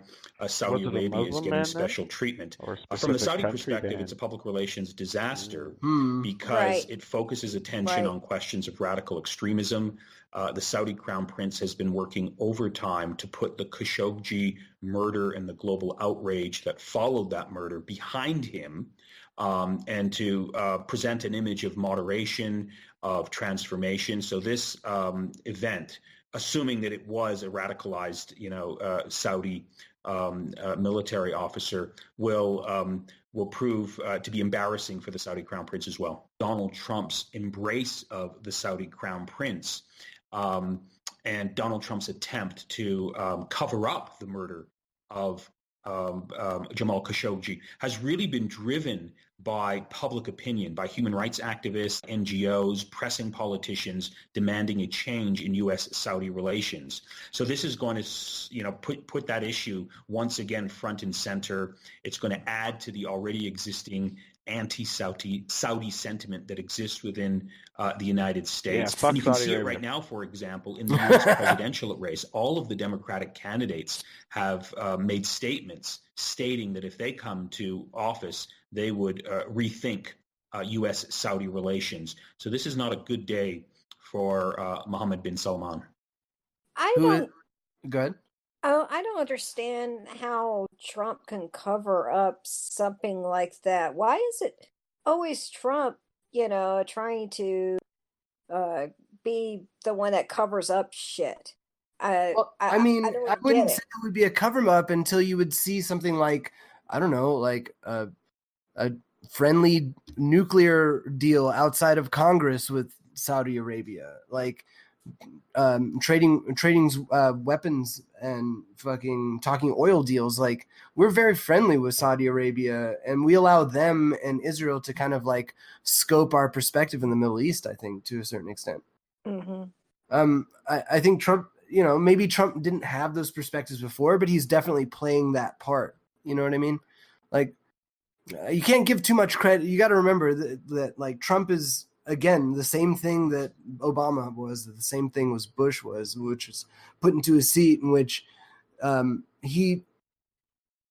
K: Saudi
D: Was it a
K: Arabia is
D: Muslim
K: getting
D: ban then?
K: special treatment.
D: Or a
K: From the
D: specific
K: Saudi
D: country
K: perspective,
D: ban?
K: it's a public relations disaster because
C: Right.
K: it focuses attention
C: Right.
K: on questions of radical extremism. The Saudi crown prince has been working overtime to put the Khashoggi murder and the global outrage that followed that murder behind him, and to present an image of moderation, of transformation. So this event, assuming that it was a radicalized, Saudi military officer, will prove to be embarrassing for the Saudi crown prince as well. Donald Trump's embrace of the Saudi crown prince and Donald Trump's attempt to cover up the murder of Jamal Khashoggi has really been driven by public opinion, by human rights activists, NGOs, pressing politicians, demanding a change in U.S.-Saudi relations. So this is going to, put that issue once again front and center. It's going to add to the already existing anti-Saudi sentiment that exists within the United States.
D: fuck
K: And you can
D: Saudi
K: see it
D: Arabia.
K: right now, for example, in the U.S. presidential race. All of the Democratic candidates have made statements stating that if they come to office, they would rethink U.S.-Saudi relations. So this is not a good day for Mohammed bin Salman.
C: I
B: Who is,
C: don't.
B: good.
C: Oh, I don't understand how Trump can cover up something like that. Why is it always Trump, trying to be the one that covers up shit?
B: Well,
C: I
B: I mean,
C: don't
B: I
C: get
B: wouldn't
C: it.
B: say it would be a cover up until you would see something like, I don't know, like a friendly nuclear deal outside of Congress with Saudi Arabia, like trading weapons and fucking talking oil deals. Like, we're very friendly with Saudi Arabia, and we allow them and Israel to kind of like scope our perspective in the Middle East, I think, to a certain extent.
C: Mm-hmm.
B: I think Trump, maybe Trump didn't have those perspectives before, but he's definitely playing that part. You know what I mean? Like, you can't give too much credit. You got to remember that like Trump is, again, the same thing that Obama was, the same thing was Bush was, which is put into a seat in which he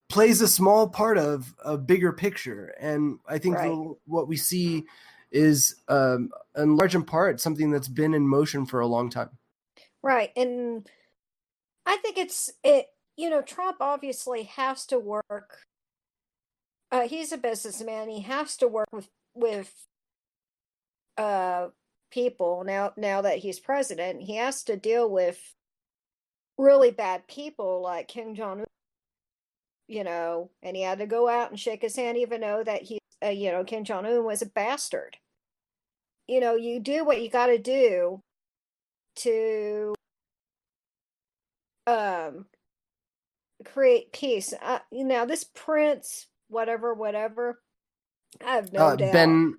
B: plays a small part of a bigger picture. And I think
C: Right.
B: what we see is in large in part something that's been in motion for a long time.
C: Right. And I think Trump obviously has to work. He's a businessman. He has to work with people now that he's president. He has to deal with really bad people like Kim Jong-un, and he had to go out and shake his hand, even though that Kim Jong-un was a bastard. You do what you got to do to create peace. This prince, whatever, I have no doubt.
B: Ben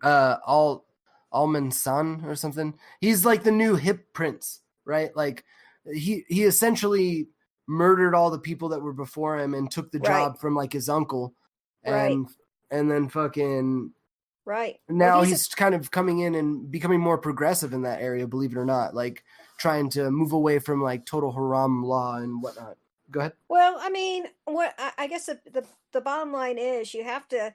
B: Alman San or something. He's like the new hip prince, right? Like he essentially murdered all the people that were before him and took the job from like his uncle, and then fucking now he's kind of coming in and becoming more progressive in that area, believe it or not, like trying to move away from like total haram law and whatnot. Go ahead.
C: Well, I mean, what I guess the bottom line is you have to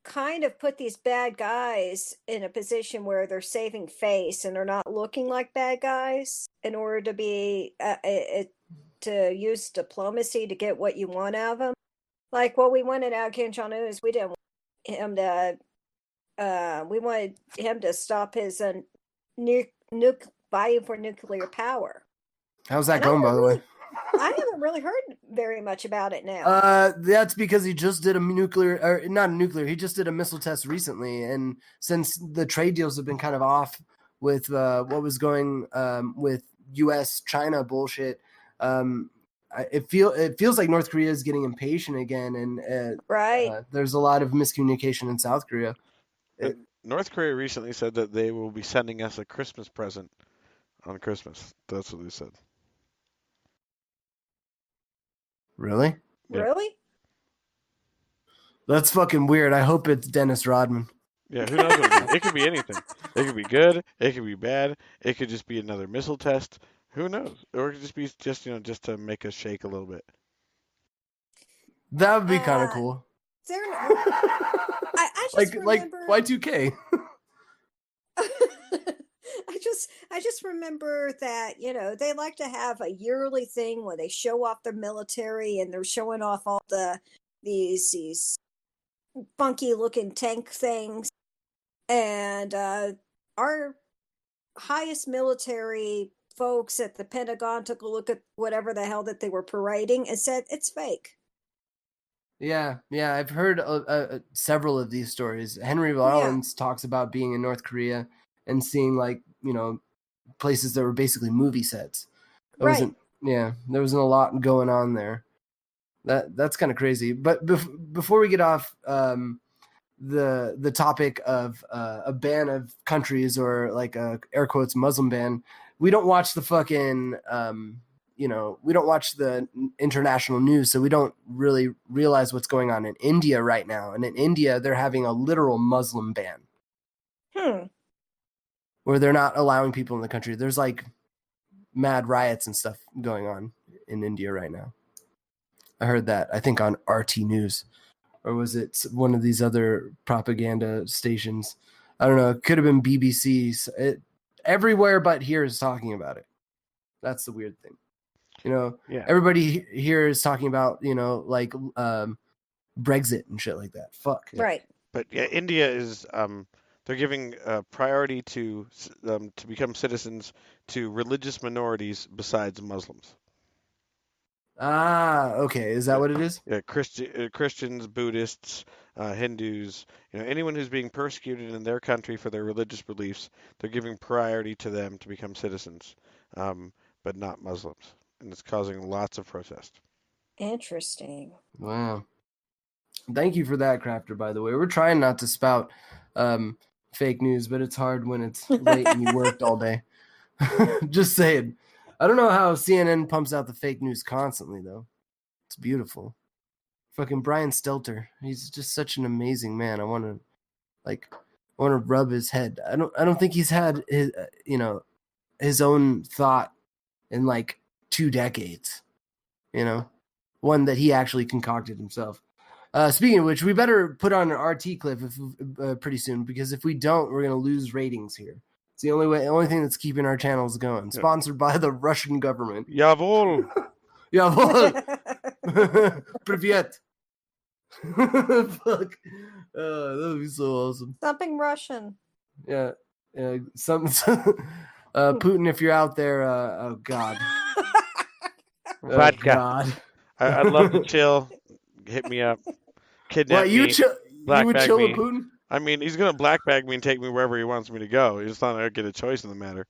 C: kind of put these bad guys in a position where they're saving face and they're not looking like bad guys in order to be to use diplomacy to get what you want out of them. Like what we wanted out of Kim Jong-un is we didn't want him to we wanted him to stop his vying for nuclear power.
B: How's that going, by the way?
C: I haven't really heard very much about it now.
B: That's because he just did he just did a missile test recently, and since the trade deals have been kind of off with what was going with U.S.-China bullshit, it feels like North Korea is getting impatient again, and there's a lot of miscommunication in South Korea.
D: North Korea recently said that they will be sending us a Christmas present on Christmas. That's what they said.
B: Really?
D: Yeah.
C: Really?
B: That's fucking weird. I hope it's Dennis Rodman.
D: Yeah, who knows? It could be anything. It could be good. It could be bad. It could just be another missile test. Who knows? Or it could just be just to make us shake a little bit.
B: That would be kind of cool.
C: I just remember,
B: like Y2K.
C: I just remember that, they like to have a yearly thing where they show off their military and they're showing off all these funky looking tank things. And our highest military folks at the Pentagon took a look at whatever the hell that they were parading and said it's fake.
B: Yeah, I've heard several of these stories. Henry Rollins talks about being in North Korea and seeing places that were basically movie sets. There wasn't a lot going on there. That's kind of crazy. But before we get off the topic of a ban of countries or like a air quotes Muslim ban, we don't watch the fucking we don't watch the international news, so we don't really realize what's going on in India right now. And in India, they're having a literal Muslim ban. Where they're not allowing people in the country. There's like mad riots and stuff going on in India right now. I heard that, I think on RT News. Or was it one of these other propaganda stations? I don't know. It could have been BBC. Everywhere but here is talking about it. That's the weird thing. Everybody here is talking about, Brexit and shit like that. Fuck.
C: Right.
D: But yeah, India is... they're giving priority to become citizens to religious minorities besides Muslims.
B: Ah, okay. Is that what it is?
D: Yeah, Christians, Buddhists, Hindus, anyone who's being persecuted in their country for their religious beliefs, they're giving priority to them to become citizens, but not Muslims. And it's causing lots of protest.
C: Interesting.
B: Wow. Thank you for that, Crafter, by the way. We're trying not to spout fake news, but it's hard when it's late and you worked all day. Just saying. I don't know how CNN pumps out the fake news constantly, though. It's beautiful. Fucking Brian Stelter. He's just such an amazing man. I want to rub his head. I don't think he's had his own thought in like 2 decades. One that he actually concocted himself. Speaking of which, we better put on an RT clip pretty soon, because if we don't, we're going to lose ratings here. It's the only thing that's keeping our channels going. Sponsored by the Russian government.
D: Jawohl.
B: Jawohl. Privyet. Fuck. That would be so awesome.
C: Something Russian.
B: Yeah. Putin, if you're out there, oh God.
D: Vodka.
B: God.
D: I'd love to chill. Hit me up. Kidnap me.
B: You would chill with Putin?
D: I mean, he's going to black bag me and take me wherever he wants me to go. He's not going to get a choice in the matter.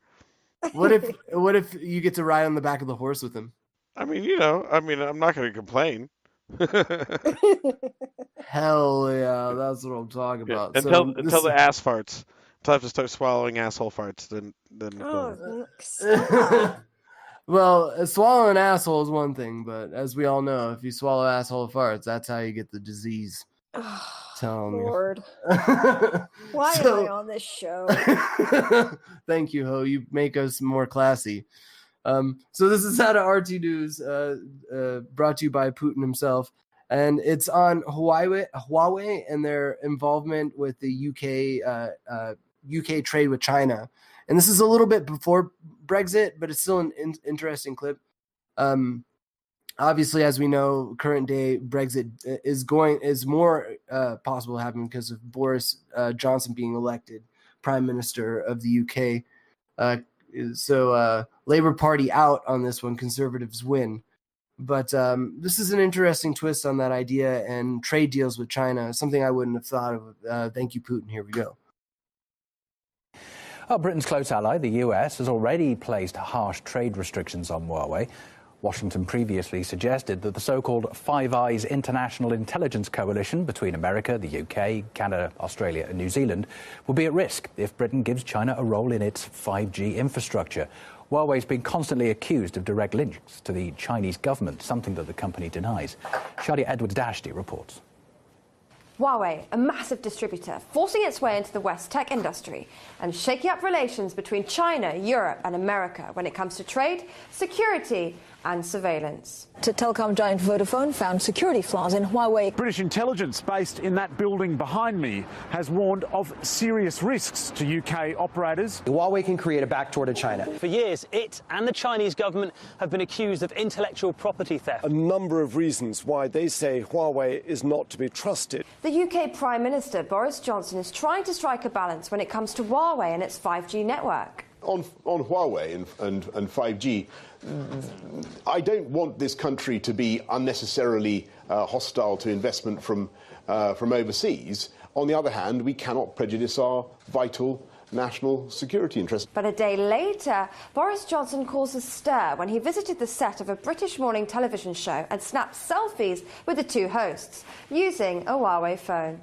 B: What if you get to ride on the back of the horse with him?
D: I mean, I'm not going to complain.
B: Hell yeah, that's what I'm talking
D: Yeah,
B: about.
D: until
B: So
D: until the ass farts. Until I have to start swallowing asshole farts, then
C: Stop.
B: well, swallowing asshole is one thing, but as we all know, if you swallow asshole farts, that's how you get the disease. Telling
C: Lord.
B: you.
C: Why am I on this show?
B: Thank you, Ho. You make us more classy. So this is out of RT News, brought to you by Putin himself, and it's on Huawei and their involvement with the UK trade with China. And this is a little bit before Brexit, but it's still an interesting clip. Obviously, as we know, current day Brexit is more possible to happen because of Boris Johnson being elected Prime Minister of the UK. So Labour Party out on this one, Conservatives win. But this is an interesting twist on that idea and trade deals with China, something I wouldn't have thought of. Thank you, Putin. Here we go.
L: Britain's close ally, the US, has already placed harsh trade restrictions on Huawei. Washington previously suggested that the so-called Five Eyes international intelligence coalition between America, the UK, Canada, Australia and New Zealand will be at risk if Britain gives China a role in its 5G infrastructure. Huawei's been constantly accused of direct links to the Chinese government, something that the company denies. Shadia Edwards-Dashty reports.
M: Huawei, a massive distributor, forcing its way into the West tech industry and shaking up relations between China, Europe and America when it comes to trade, security and surveillance.
N: Telecom giant Vodafone found security flaws in Huawei.
O: British intelligence based in that building behind me has warned of serious risks to UK operators.
P: Huawei can create a backdoor to China.
Q: For years, it and the Chinese government have been accused of intellectual property theft.
R: A number of reasons why they say Huawei is not to be trusted.
M: The UK Prime Minister Boris Johnson is trying to strike a balance when it comes to Huawei and its 5G network.
S: On Huawei and 5G, I don't want this country to be unnecessarily hostile to investment from overseas. On the other hand, we cannot prejudice our vital national security interests.
M: But a day later, Boris Johnson caused a stir when he visited the set of a British morning television show and snapped selfies with the two hosts using a Huawei phone.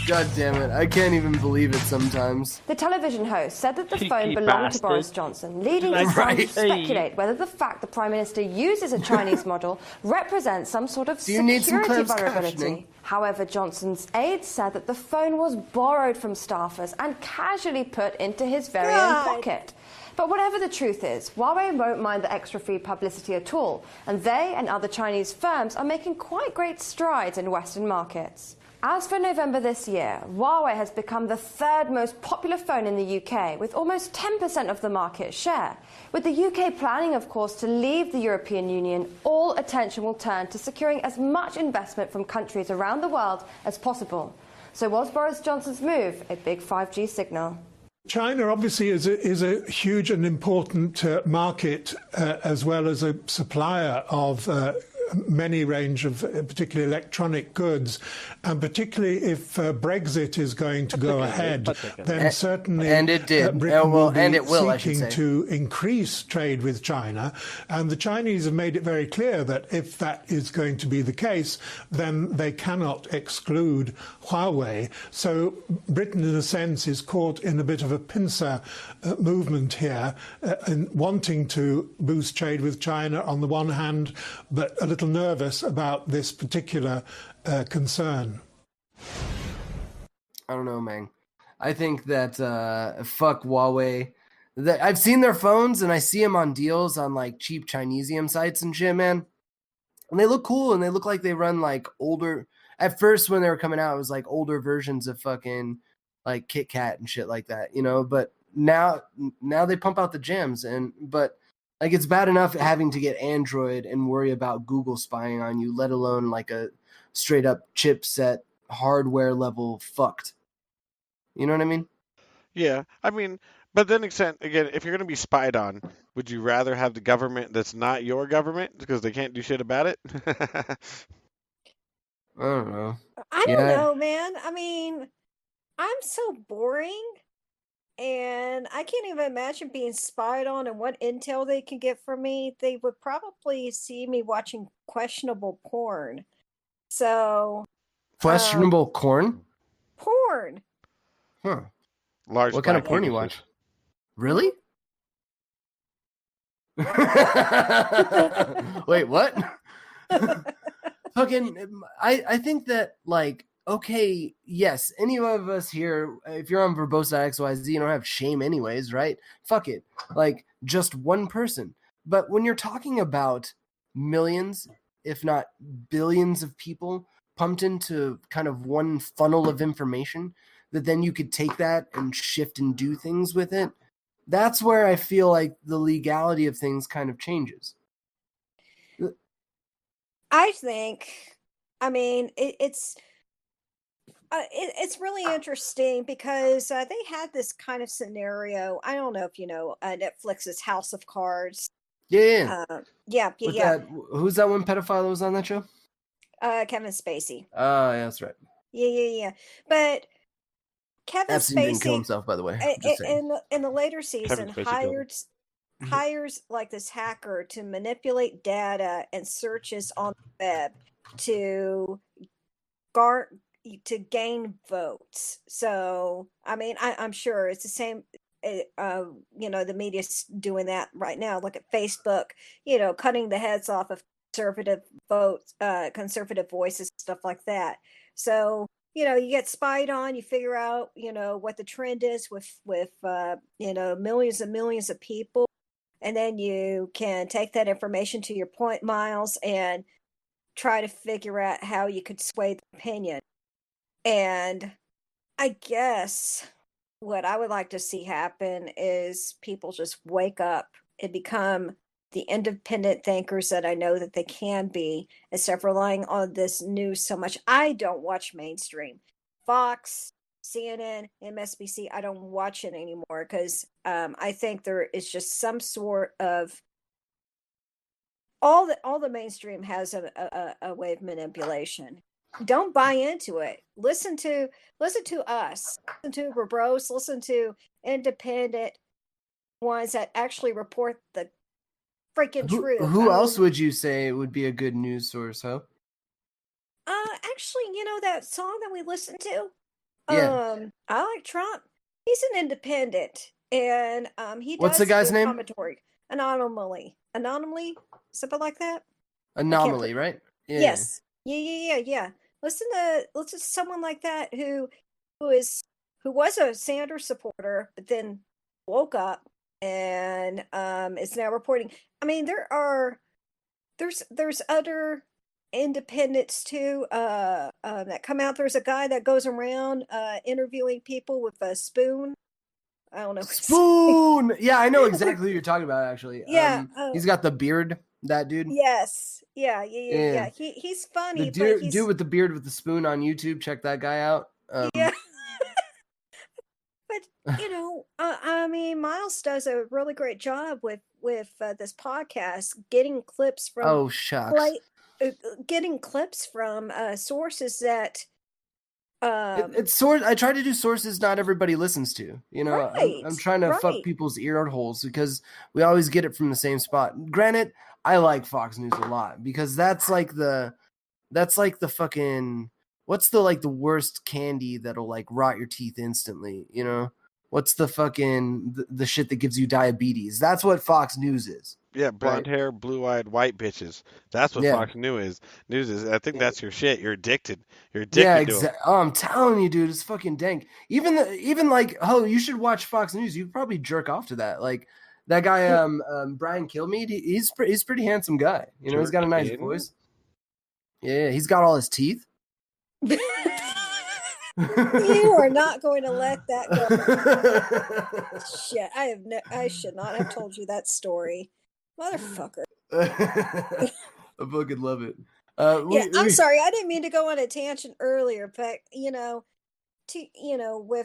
B: God damn it. I can't even believe it sometimes.
M: The television host said that the
B: Cheeky
M: phone belonged
B: bastard.
M: to Boris Johnson, leading his son to speculate whether the fact the Prime Minister uses a Chinese model represents some sort of security vulnerability. However, Johnson's aides said that the phone was borrowed from staffers and casually put into his very own pocket. But whatever the truth is, Huawei won't mind the extra free publicity at all, and they and other Chinese firms are making quite great strides in Western markets. As for November this year, Huawei has become the third most popular phone in the UK, with almost 10% of the market share. With the UK planning, of course, to leave the European Union, all attention will turn to securing as much investment from countries around the world as possible. So was Boris Johnson's move a big 5G signal?
T: China obviously is a huge and important market, as well as a supplier of many range of particularly electronic goods, and particularly if Brexit is going to go ahead, then certainly Britain will be seeking to increase trade with China, and the Chinese have made it very clear that if that is going to be the case, then they cannot exclude Huawei. So Britain, in a sense, is caught in a bit of a pincer movement here, in wanting to boost trade with China on the one hand, but a little nervous about this particular concern.
B: I don't know, man. I think that fuck Huawei. I've seen their phones and I see them on deals on like cheap Chinesium sites and shit, man. And they look cool and they look like they run like older. At first, when they were coming out, it was like older versions of fucking like Kit Kat and shit like that, you know. But now they pump out the gems, but like it's bad enough having to get Android and worry about Google spying on you, let alone like a straight up chipset hardware level fucked. You know what I mean?
D: Yeah, I mean, but then again, if you're going to be spied on, would you rather have the government that's not your government because they can't do shit about it?
B: I don't know.
C: I don't know, man. I mean, I'm so boring And I can't even imagine being spied on and what intel they can get from me. They would probably see me watching questionable porn. So,
B: Questionable corn?
C: porn.
B: Huh.
D: Large
B: What kind of
D: black
B: porn you
D: penises.
B: watch? Really? Wait, what? Fucking, I think that, like, okay, yes, any of us here, if you're on verbose.xyz, you don't have shame anyways, right? Fuck it. Like, just one person. But when you're talking about millions, if not billions of people pumped into kind of one funnel of information, that then you could take that and shift and do things with it, that's where I feel like the legality of things kind of changes.
C: I think, I mean, it's really interesting because they had this kind of scenario. I don't know if you know Netflix's House of Cards.
B: Yeah.
C: Yeah.
B: With that, who's that one pedophile that was on that show?
C: Kevin Spacey.
B: Oh, yeah, that's right.
C: Yeah. But Kevin
B: Epstein didn't kill
C: Spacey,
B: himself, by the way. Just saying.
C: in the later season,
D: Spacey
C: hires like this hacker to manipulate data and searches on the web to gain votes. So, I mean, I'm sure it's the same. The media's doing that right now. Look at Facebook, cutting the heads off of conservative votes, conservative voices, stuff like that. So, you get spied on, you figure out, what the trend is with millions and millions of people. And then you can take that information to your point, Miles, and try to figure out how you could sway the opinion. And I guess what I would like to see happen is people just wake up and become the independent thinkers that I know that they can be, instead of relying on this news so much. I don't watch mainstream. Fox, CNN, MSNBC, I don't watch it anymore because I think there is just some sort of all the mainstream has a way of manipulation. Don't buy into it. Listen to us. Listen to Verbose. Listen to independent ones that actually report the freaking truth.
B: Who else would you say would be a good news source, huh?
C: Actually, that song that we listened to?
B: Yeah.
C: I like Trump. He's an independent. And he does
B: What's the guy's name?
C: commentary. Anonymously, something like that.
B: Anomaly, right?
C: Yeah. Yes. Yeah. Listen to someone like that who was a Sanders supporter, but then woke up and is now reporting. I mean, there's other independents too that come out. There's a guy that goes around interviewing people with a spoon. I don't know.
B: Spoon. Yeah, I know exactly who you're talking about. Actually,
C: yeah.
B: He's got the beard. That dude.
C: Yes. Yeah. He's funny.
B: The dude with the beard with the spoon on YouTube. Check that guy out.
C: Yeah. But I mean, Miles does a really great job with this podcast, getting clips from.
B: Oh shucks.
C: Getting clips from sources that.
B: It's source. I try to do sources not everybody listens to.
C: Right,
B: I'm trying to fuck people's ear holes because we always get it from the same spot. Granted, I like Fox News a lot because that's like the fucking what's the worst candy that'll like rot your teeth instantly. What's the fucking the shit that gives you diabetes? That's what Fox News is.
D: Yeah, blonde hair, blue-eyed, white bitches. That's what Fox News is. I think that's your shit. You're addicted. You're addicted to
B: exactly. Oh, I'm telling you, dude, it's fucking dank. Even like, oh, you should watch Fox News. You probably jerk off to that. Like that guy, Brian Kilmeade. He's pretty handsome guy. He's got a nice voice. Yeah, he's got all his teeth.
C: You are not going to let that go. Shit, I should not have told you that story. Motherfucker.
B: I fucking love it.
C: I'm sorry. I didn't mean to go on a tangent earlier, but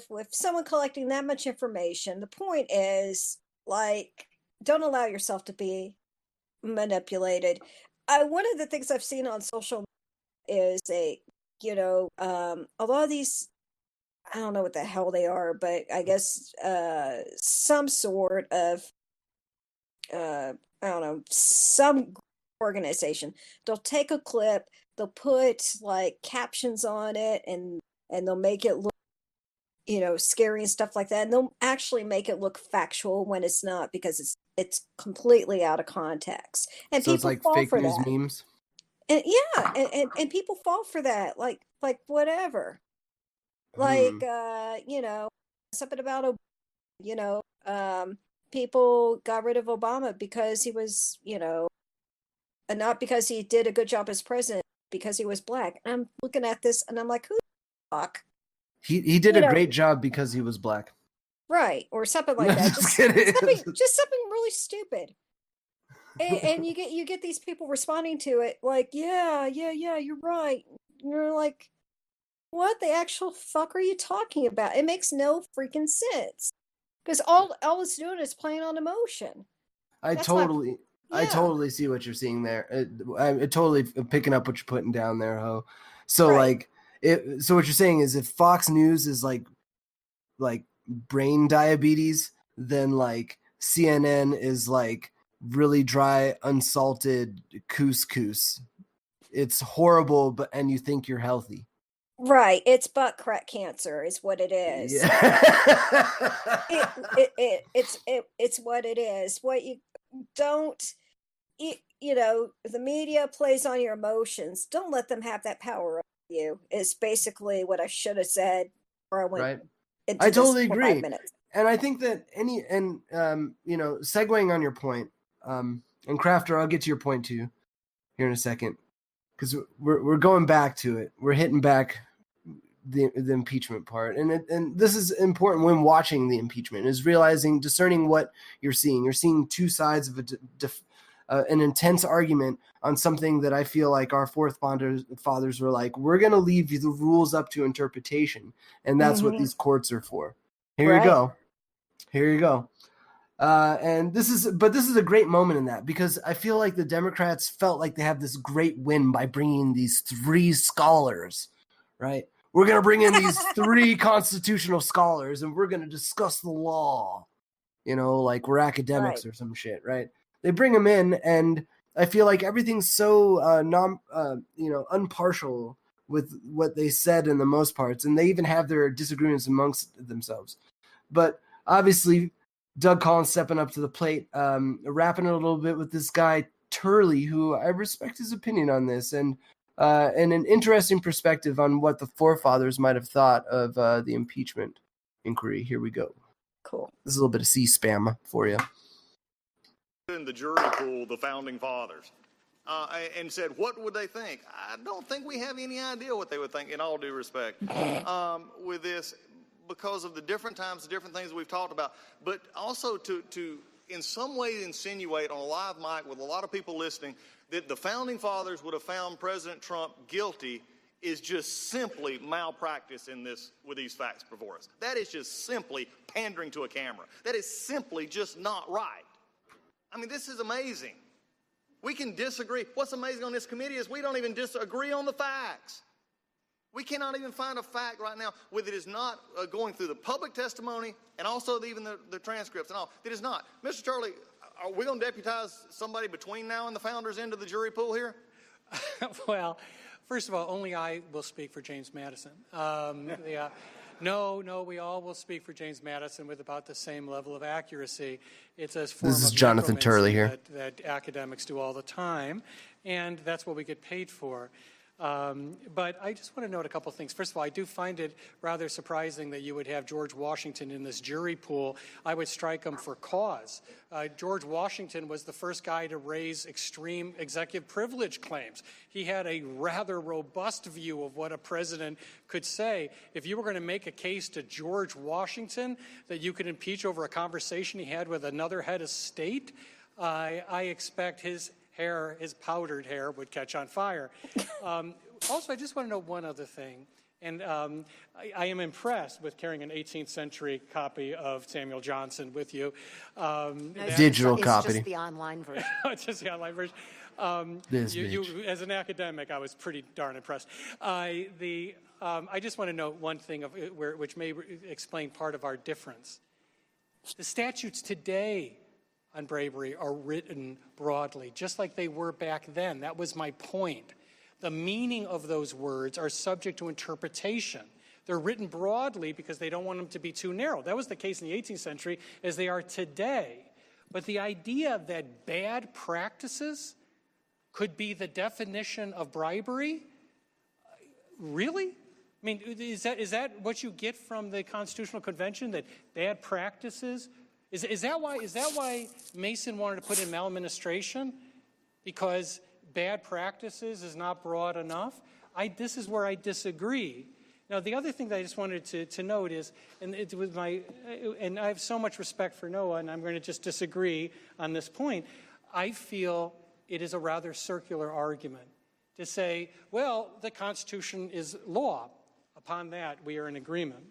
C: with someone collecting that much information, the point is like, don't allow yourself to be manipulated. One of the things I've seen on social media is a lot of these I don't know what the hell they are, but I guess some sort of I don't know, some organization. They'll take a clip, they'll put like captions on it, and they'll make it look, scary and stuff like that. And they'll actually make it look factual when it's not, because it's completely out of context. And
B: So
C: people
B: it's like
C: fall
B: fake
C: for
B: news
C: that.
B: memes.
C: And yeah, and people fall for that, like whatever. Like something about people got rid of Obama because he was, and not because he did a good job as president, because he was black. And I'm looking at this and I'm like, who the fuck?
B: He did a great job because he was black.
C: Right, or something like that.
B: Just kidding.
C: Just something really stupid. And you get these people responding to it like, yeah, you're right. And you're like, what the actual fuck are you talking about? It makes no freaking sense. Because all it's doing is playing on emotion.
B: I totally see what you're seeing there. I'm totally picking up what you're putting down there, Ho. So so what you're saying is, if Fox News is like brain diabetes, then like CNN is like really dry, unsalted couscous. It's horrible, and you think you're healthy.
C: Right, it's butt crack cancer is what it is.
B: Yeah.
C: It's what it is. What you don't, the media plays on your emotions. Don't let them have that power over you. Is basically what I should have said, or I went. Into
B: I totally
C: this for
B: agree.
C: 5 minutes.
B: And I think that segueing on your point, and Crafter, I'll get to your point too here in a second, because we're going back to it. We're hitting back the impeachment part, and this is important when watching the impeachment, is discerning what you're seeing. You're seeing two sides of an intense argument on something that I feel like our forefathers were like, we're going to leave the rules up to interpretation, and that's what these courts are for. Here you go. And this is a great moment in that, because I feel like the Democrats felt like they have this great win by bringing these 3 scholars, right? We're going to bring in these 3 constitutional scholars, and we're going to discuss the law, like we're academics or some shit, right? They bring them in, and I feel like everything's so unpartial with what they said in the most parts, and they even have their disagreements amongst themselves. But obviously, Doug Collins stepping up to the plate, rapping a little bit with this guy Turley, who I respect his opinion on this, and an interesting perspective on what the forefathers might have thought of the impeachment inquiry. Here we go.
C: Cool.
B: This is a little bit of C-spam for you.
U: In the jury pool, the founding fathers, and said, what would they think? I don't think we have any idea what they would think, in all due respect, with this, because of the different times, the different things we've talked about, but also to in some way insinuate on a live mic with a lot of people listening that the founding fathers would have found President Trump guilty is just simply malpractice with these facts before us. That is just simply pandering to a camera. That is simply just not right. I mean, this is amazing. We can disagree. What's amazing on this committee is we don't even disagree on the facts. We cannot even find a fact right now where it is not going through the public testimony and also even the transcripts and all. It is not. Mr. Turley, are we going to deputize somebody between now and the founders into the jury pool here?
V: Well, first of all, only I will speak for James Madison. No, we all will speak for James Madison with about the same level of accuracy. It's a form
B: This is
V: of
B: Jonathan Turley here.
V: that academics do all the time, and that's what we get paid for. But I just want to note a couple things. First of all, I do find it rather surprising that you would have George Washington in this jury pool. I would strike him for cause. George Washington was the first guy to raise extreme executive privilege claims. He had a rather robust view of what a president could say. If you were going to make a case to George Washington that you could impeach over a conversation he had with another head of state, I expect his powdered hair would catch on fire. Also, I just want to know one other thing. And I am impressed with carrying an 18th century copy of Samuel Johnson with you.
B: Digital copy.
W: It's just the online version.
V: It's just the online version. You, as an academic, I was pretty darn impressed. I just want to note one thing which may explain part of our difference. The statutes today on bravery are written broadly, just like they were back then. That was my point. The meaning of those words are subject to interpretation. They're written broadly because they don't want them to be too narrow. That was the case in the 18th century as they are today. But the idea that bad practices could be the definition of bribery, really? I mean, is that what you get from the Constitutional Convention, that bad practices? Is that why Mason wanted to put in maladministration? Because bad practices is not broad enough? This is where I disagree. Now, the other thing that I just wanted to note is, and I have so much respect for Noah, and I'm going to just disagree on this point. I feel it is a rather circular argument to say, well, the Constitution is law. Upon that, we are in agreement.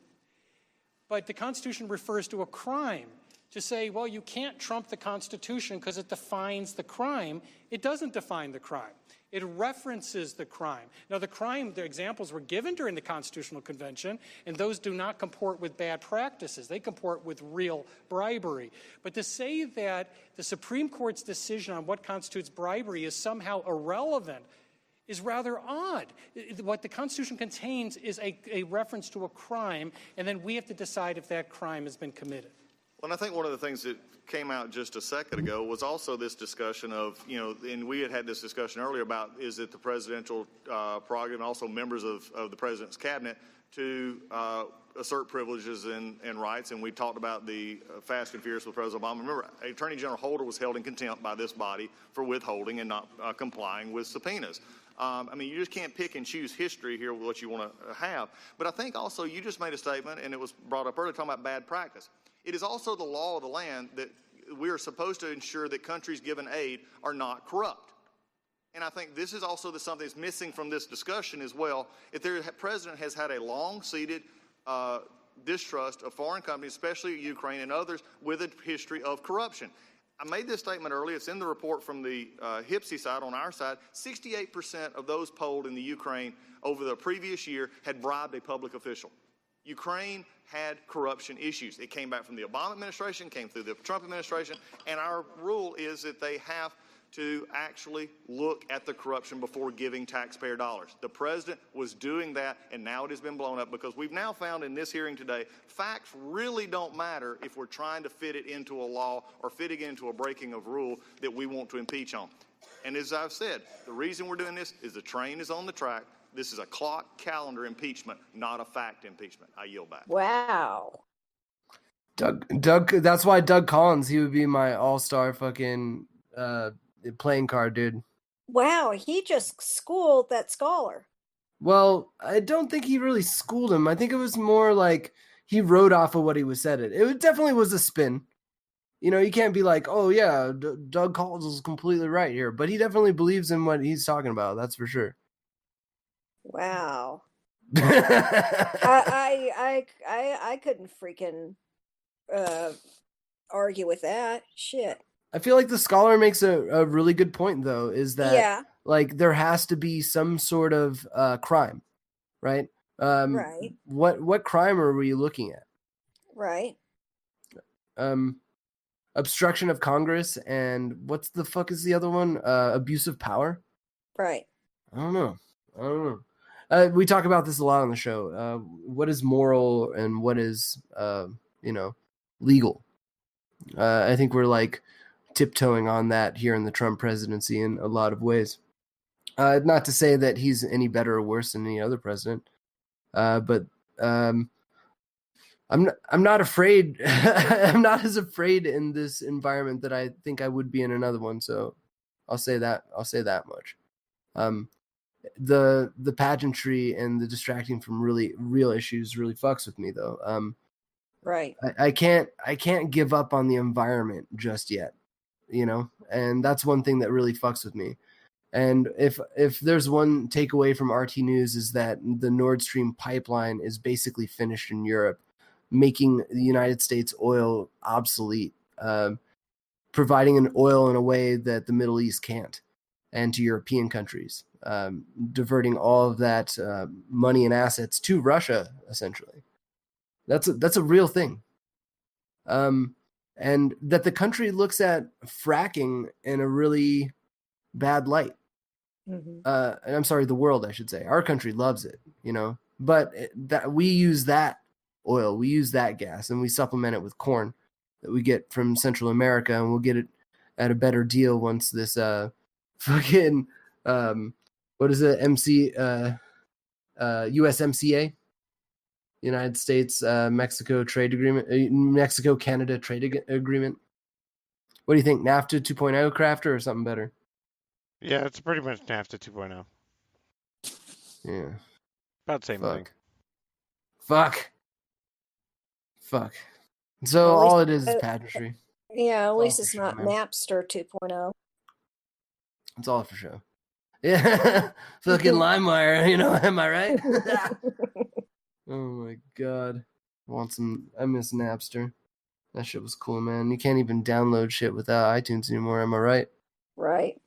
V: But the Constitution refers to a crime. To say, well, you can't trump the Constitution because it defines the crime. It doesn't define the crime. It references the crime. Now, the examples were given during the Constitutional Convention, and those do not comport with bad practices. They comport with real bribery. But to say that the Supreme Court's decision on what constitutes bribery is somehow irrelevant is rather odd. What the Constitution contains is a reference to a crime, and then we have to decide if that crime has been committed.
U: Well, and I think one of the things that came out just a second ago was also this discussion of, and we had this discussion earlier about, is it the presidential prerogative and also members of the president's cabinet to assert privileges and rights. And we talked about the fast and furious with President Obama. Remember, Attorney General Holder was held in contempt by this body for withholding and not complying with subpoenas. I mean, you just can't pick and choose history here with what you want to have. But I think also you just made a statement, and it was brought up earlier, talking about bad practice. It is also the law of the land that we are supposed to ensure that countries given aid are not corrupt. And I think this is also something that's missing from this discussion as well. If the president has had a long-seated distrust of foreign companies, especially Ukraine and others, with a history of corruption. I made this statement earlier. It's in the report from the HIPSI side on our side. 68% of those polled in the Ukraine over the previous year had bribed a public official. Ukraine had corruption issues. It came back from the Obama administration, came through the Trump administration, and our rule is that they have to actually look at the corruption before giving taxpayer dollars. The president was doing that, and now it has been blown up because we've now found in this hearing today, facts really don't matter if we're trying to fit it into a law or fitting it into a breaking of rule that we want to impeach on. And as I've said, the reason we're doing this is the train is on the track. This is a clock calendar impeachment, not a fact impeachment. I yield back.
C: Wow.
B: Doug, that's why Doug Collins, he would be my all-star fucking playing card, dude.
C: Wow, he just schooled that scholar.
B: Well, I don't think he really schooled him. I think it was more like he wrote off of what he was said. It definitely was a spin. You know, you can't be like, oh yeah, Doug Collins is completely right here, but he definitely believes in what he's talking about. That's for sure.
C: Wow. I couldn't freaking argue with that. Shit.
B: I feel like the scholar makes a really good point, though, is that like there has to be some sort of crime, right?
C: Right.
B: What crime are we looking at?
C: Right.
B: Obstruction of Congress, and what's the fuck is the other one? Abuse of power.
C: Right.
B: I don't know. We talk about this a lot on the show. What is moral and what is legal? I think we're like tiptoeing on that here in the Trump presidency in a lot of ways. Not to say that he's any better or worse than any other president, but I'm not afraid. I'm not as afraid in this environment that I think I would be in another one. So I'll say that much. The pageantry and the distracting from really real issues really fucks with me, though.
C: Right.
B: I can't give up on the environment just yet, and that's one thing that really fucks with me. And if there's one takeaway from RT News is that the Nord Stream pipeline is basically finished in Europe, making the United States oil obsolete, providing an oil in a way that the Middle East can't. and to European countries, diverting all of that money and assets to Russia, essentially. That's a real thing. And that the country looks at fracking in a really bad light. I'm sorry, the world, I should say. Our country loves it, but that we use that oil, we use that gas, and we supplement it with corn that we get from Central America, and we'll get it at a better deal once this fucking what is it, USMCA, United States Mexico trade agreement, Mexico Canada trade agreement. What do you think, NAFTA 2.0, Crafter, or something better?
D: Yeah, it's pretty much NAFTA 2.0.
B: Yeah.
D: About the same thing.
B: Fuck. So
C: Well,
B: all it is pageantry.
C: Yeah, at least it's
B: show,
C: not
B: man.
C: Napster 2.0.
B: It's all for show. Yeah. Fucking LimeWire, am I right? Oh my god. I miss Napster. That shit was cool, man. You can't even download shit without iTunes anymore, am I right?
C: Right.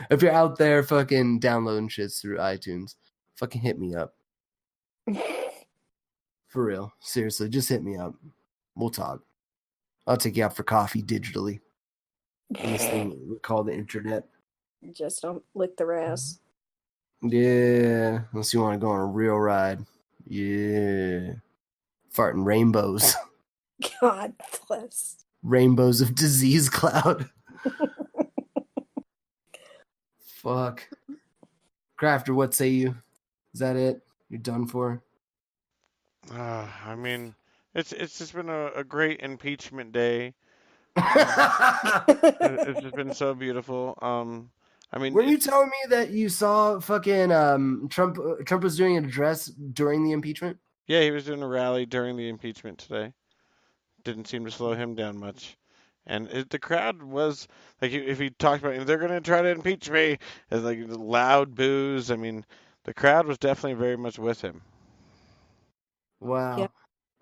B: If you're out there fucking downloading shits through iTunes, fucking hit me up. For real. Seriously, just hit me up. We'll talk. I'll take you out for coffee digitally. In this thing we call the internet.
C: Just don't lick their ass.
B: Yeah. Unless you want to go on a real ride. Yeah. Farting rainbows.
C: God bless.
B: Rainbows of disease cloud. Fuck. Crafter, what say you? Is that it? You're done for?
D: I mean, it's just been a great impeachment day. It's just been so beautiful. I mean,
B: were you telling me that you saw fucking Trump was doing an address during the impeachment?
D: Yeah, he was doing a rally during the impeachment today. Didn't seem to slow him down much. And the crowd was like, if he talked about, they're going to try to impeach me, it's like loud boos. I mean, the crowd was definitely very much with him.
B: Wow. Yeah.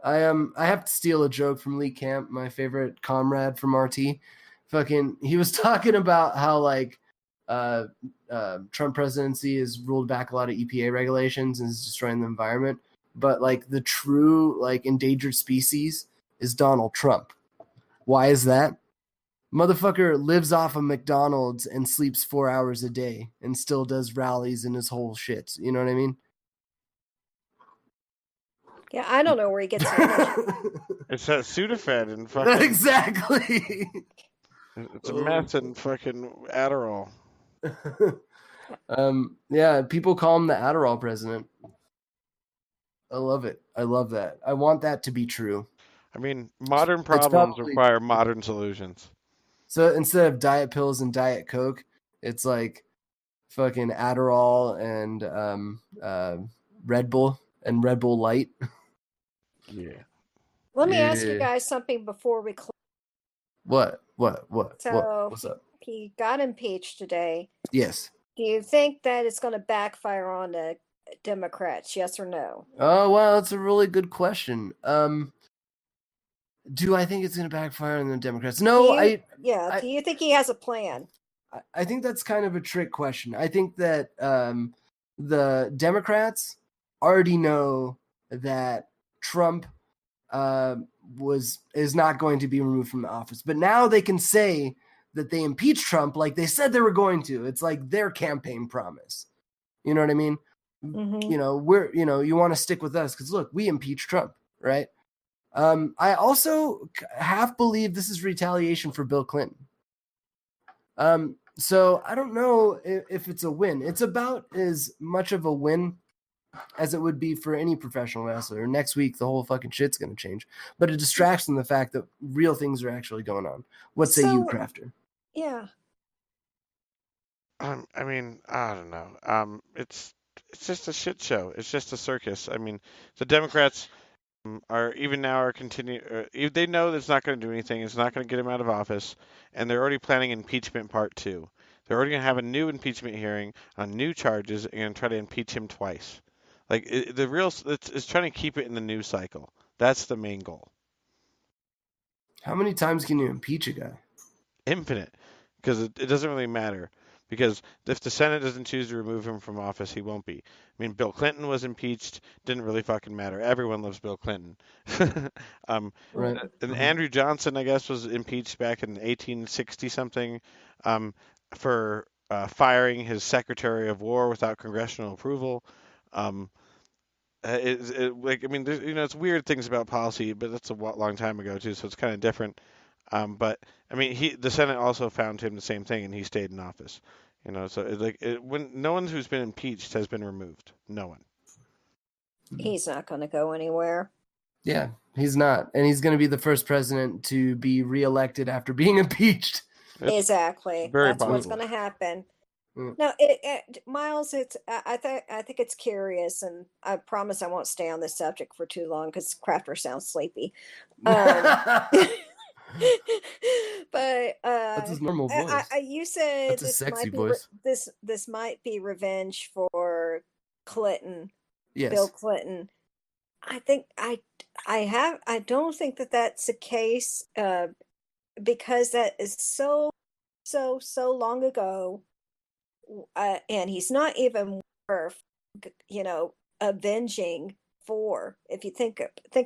B: I have to steal a joke from Lee Camp, my favorite comrade from RT. Fucking, he was talking about how like Trump presidency has ruled back a lot of EPA regulations and is destroying the environment. But like the true like endangered species is Donald Trump. Why is that? Motherfucker lives off of McDonald's and sleeps 4 hours a day and still does rallies and his whole shit. You know what I mean?
C: Yeah, I don't know where he gets the energy.
D: It's that Sudafed and fucking...
B: Exactly.
D: It's a meth and fucking Adderall.
B: Yeah, people call him the Adderall president. I love it. I love that. I want that to be true.
D: I mean, modern problems require modern solutions.
B: So instead of diet pills and Diet Coke, it's like fucking Adderall and Red Bull and Red Bull Light.
D: Yeah.
C: Let me ask you guys something before we close.
B: What?
C: So
B: what's up?
C: He got impeached today.
B: Yes.
C: Do you think that it's going to backfire on the Democrats? Yes or no?
B: Oh, wow, that's a really good question. Do I think it's going to backfire on the Democrats? No,
C: do you think he has a plan?
B: I think that's kind of a trick question. I think that the Democrats already know that Trump is not going to be removed from the office, but now they can say that they impeached Trump like they said they were going to. It's like their campaign promise. You know what I mean?
C: Mm-hmm.
B: You want to stick with us because look, we impeached Trump, right? I also half believe this is retaliation for Bill Clinton. So I don't know if it's a win. It's about as much of a win as it would be for any professional wrestler. Next week, the whole fucking shit's going to change. But it distracts from the fact that real things are actually going on. What say you, Crafter?
C: Yeah.
D: I mean, I don't know. It's just a shit show. It's just a circus. I mean, the Democrats they know that it's not going to do anything. It's not going to get him out of office, and they're already planning impeachment part 2. They're already going to have a new impeachment hearing on new charges and try to impeach him twice. Like it's trying to keep it in the news cycle. That's the main goal.
B: How many times can you impeach a guy?
D: Infinite, because it doesn't really matter. Because if the Senate doesn't choose to remove him from office, he won't be. I mean, Bill Clinton was impeached. Didn't really fucking matter. Everyone loves Bill Clinton.
B: Right.
D: And Andrew Johnson, I guess, was impeached back in 1860 something for firing his Secretary of War without congressional approval. It's weird things about policy, but that's a long time ago too, so it's kind of different. But I mean, the Senate also found him the same thing, and he stayed in office. So when no one who's been impeached has been removed. No one.
C: He's not going to go anywhere.
B: Yeah, he's not, and he's going to be the first president to be reelected after being impeached.
C: Exactly. That's
D: possible.
C: what's going to happen. No, Miles. I think it's curious, and I promise I won't stay on this subject for too long because Crafter sounds sleepy. But
B: that's his normal voice.
C: You said
B: that's a sexy voice.
C: This might be revenge for Clinton.
B: Yes.
C: Bill Clinton. I think I don't think that that's the case because that is so long ago, and he's not even worth avenging for. If you think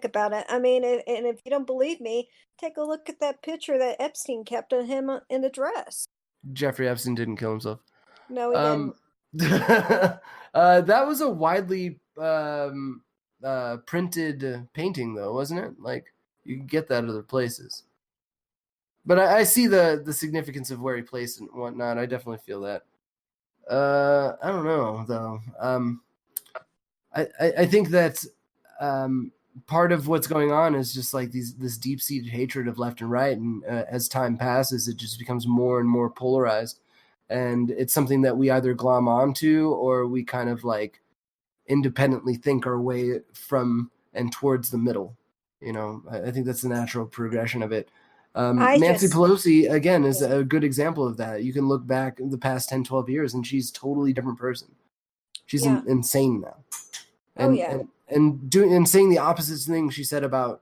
C: about it, I mean, and if you don't believe me, take a look at that picture that Epstein kept of him in the dress.
B: Jeffrey Epstein didn't kill himself.
C: No, he didn't.
B: That was a widely printed painting, though, wasn't it? Like, you can get that other places. But I see the significance of where he placed it and whatnot. I definitely feel that. I don't know, though. I think that part of what's going on is just like this deep-seated hatred of left and right, and as time passes, it just becomes more and more polarized. And it's something that we either glom onto or we kind of like independently think our way from and towards the middle. I think that's the natural progression of it. Nancy Pelosi, again, is a good example of that. You can look back in the past 10, 12 years, and she's a totally different person. She's insane now. And saying the opposite thing she said about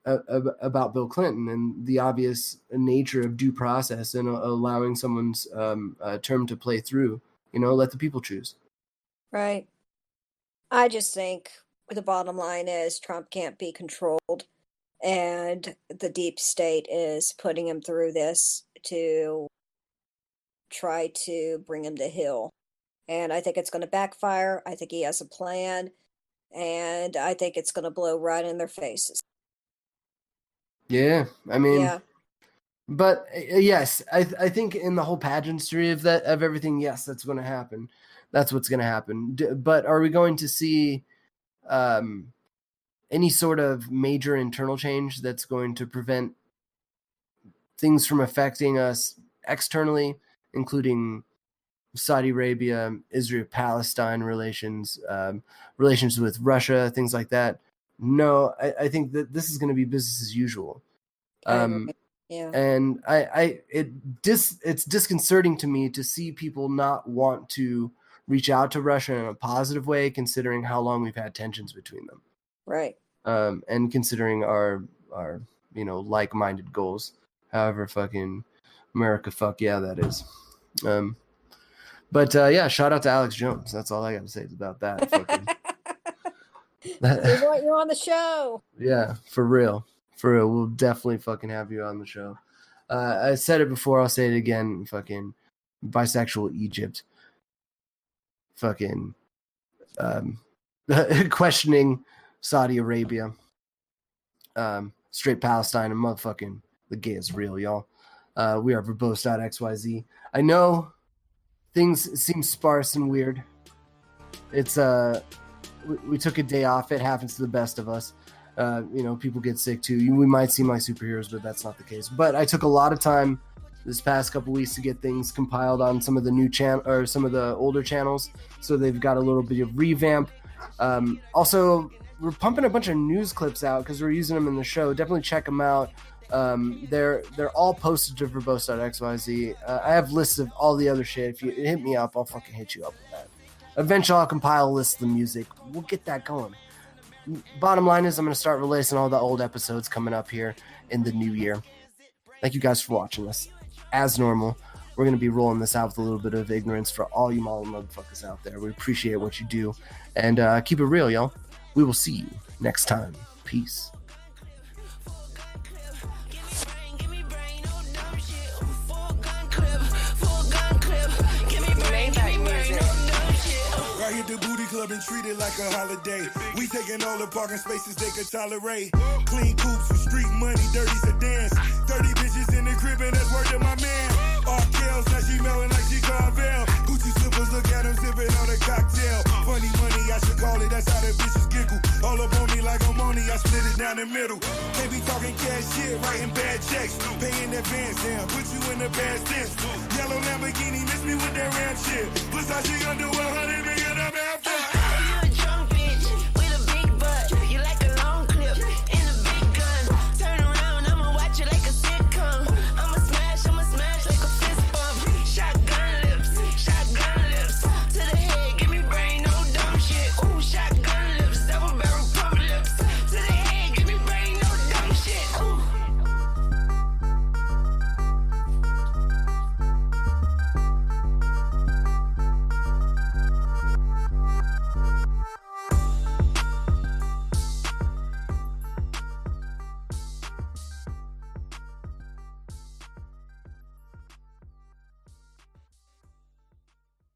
B: Bill Clinton and the obvious nature of due process and allowing someone's term to play through. Let the people choose.
C: Right. I just think the bottom line is Trump can't be controlled, and the deep state is putting him through this to try to bring him to heel. And I think it's going to backfire. I think he has a plan, and I think it's going to blow right in their faces.
B: Yeah, I mean, but yes, I think in the whole pageantry of everything, yes, that's going to happen. That's what's going to happen. But are we going to see any sort of major internal change that's going to prevent things from affecting us externally, including Saudi Arabia, Israel-Palestine relations, relations with Russia, things like that? No, I think that this is going to be business as usual. And it's disconcerting to me to see people not want to reach out to Russia in a positive way, considering how long we've had tensions between them.
C: Right.
B: And considering our like-minded goals. However, fucking America, fuck yeah, that is. But shout out to Alex Jones. That's all I got to say about that.
C: We want you on the show.
B: Yeah, for real. For real. We'll definitely fucking have you on the show. I said it before. I'll say it again. Fucking bisexual Egypt. Fucking questioning Saudi Arabia. Straight Palestine and motherfucking the gay is real, y'all. We are verbose.xyz. I know things seem sparse and weird. It's we took a day off. It happens to the best of us. People get sick too. We might seem like superheroes, but that's not the case. But I took a lot of time this past couple weeks to get things compiled on some of the new channel or some of the older channels, so they've got a little bit of revamp. Also, we're pumping a bunch of news clips out because we're using them in the show. Definitely check them out. They're all posted to verbose.xyz. I have lists of all the other shit. If you hit me up, I'll fucking hit you up with that. Eventually, I'll compile a list of the music. We'll get that going. bottom line is I'm going to start releasing all the old episodes coming up here in the new year. Thank you guys for watching this. As normal, we're going to be rolling this out with a little bit of ignorance for all you model motherfuckers out there. We appreciate what you do. And keep it real, y'all. We will see you next time. Peace.
A: Right here the booty club and treat it like a holiday. We taking all the parking spaces they could tolerate. Clean coupes with street money, dirty sedans. 30 bitches in the crib and that's word to my man. All kills, now she melting like she Carvel. Gucci slippers, look at him sipping on a cocktail. Funny money, I should call it, that's how the bitches giggle. All up on me like I'm money, I split it down the middle. They be talking cash shit, writing bad checks. Paying advance down, put you in the bad stance. Yellow Lamborghini, miss me with that rap shit. Versace under 100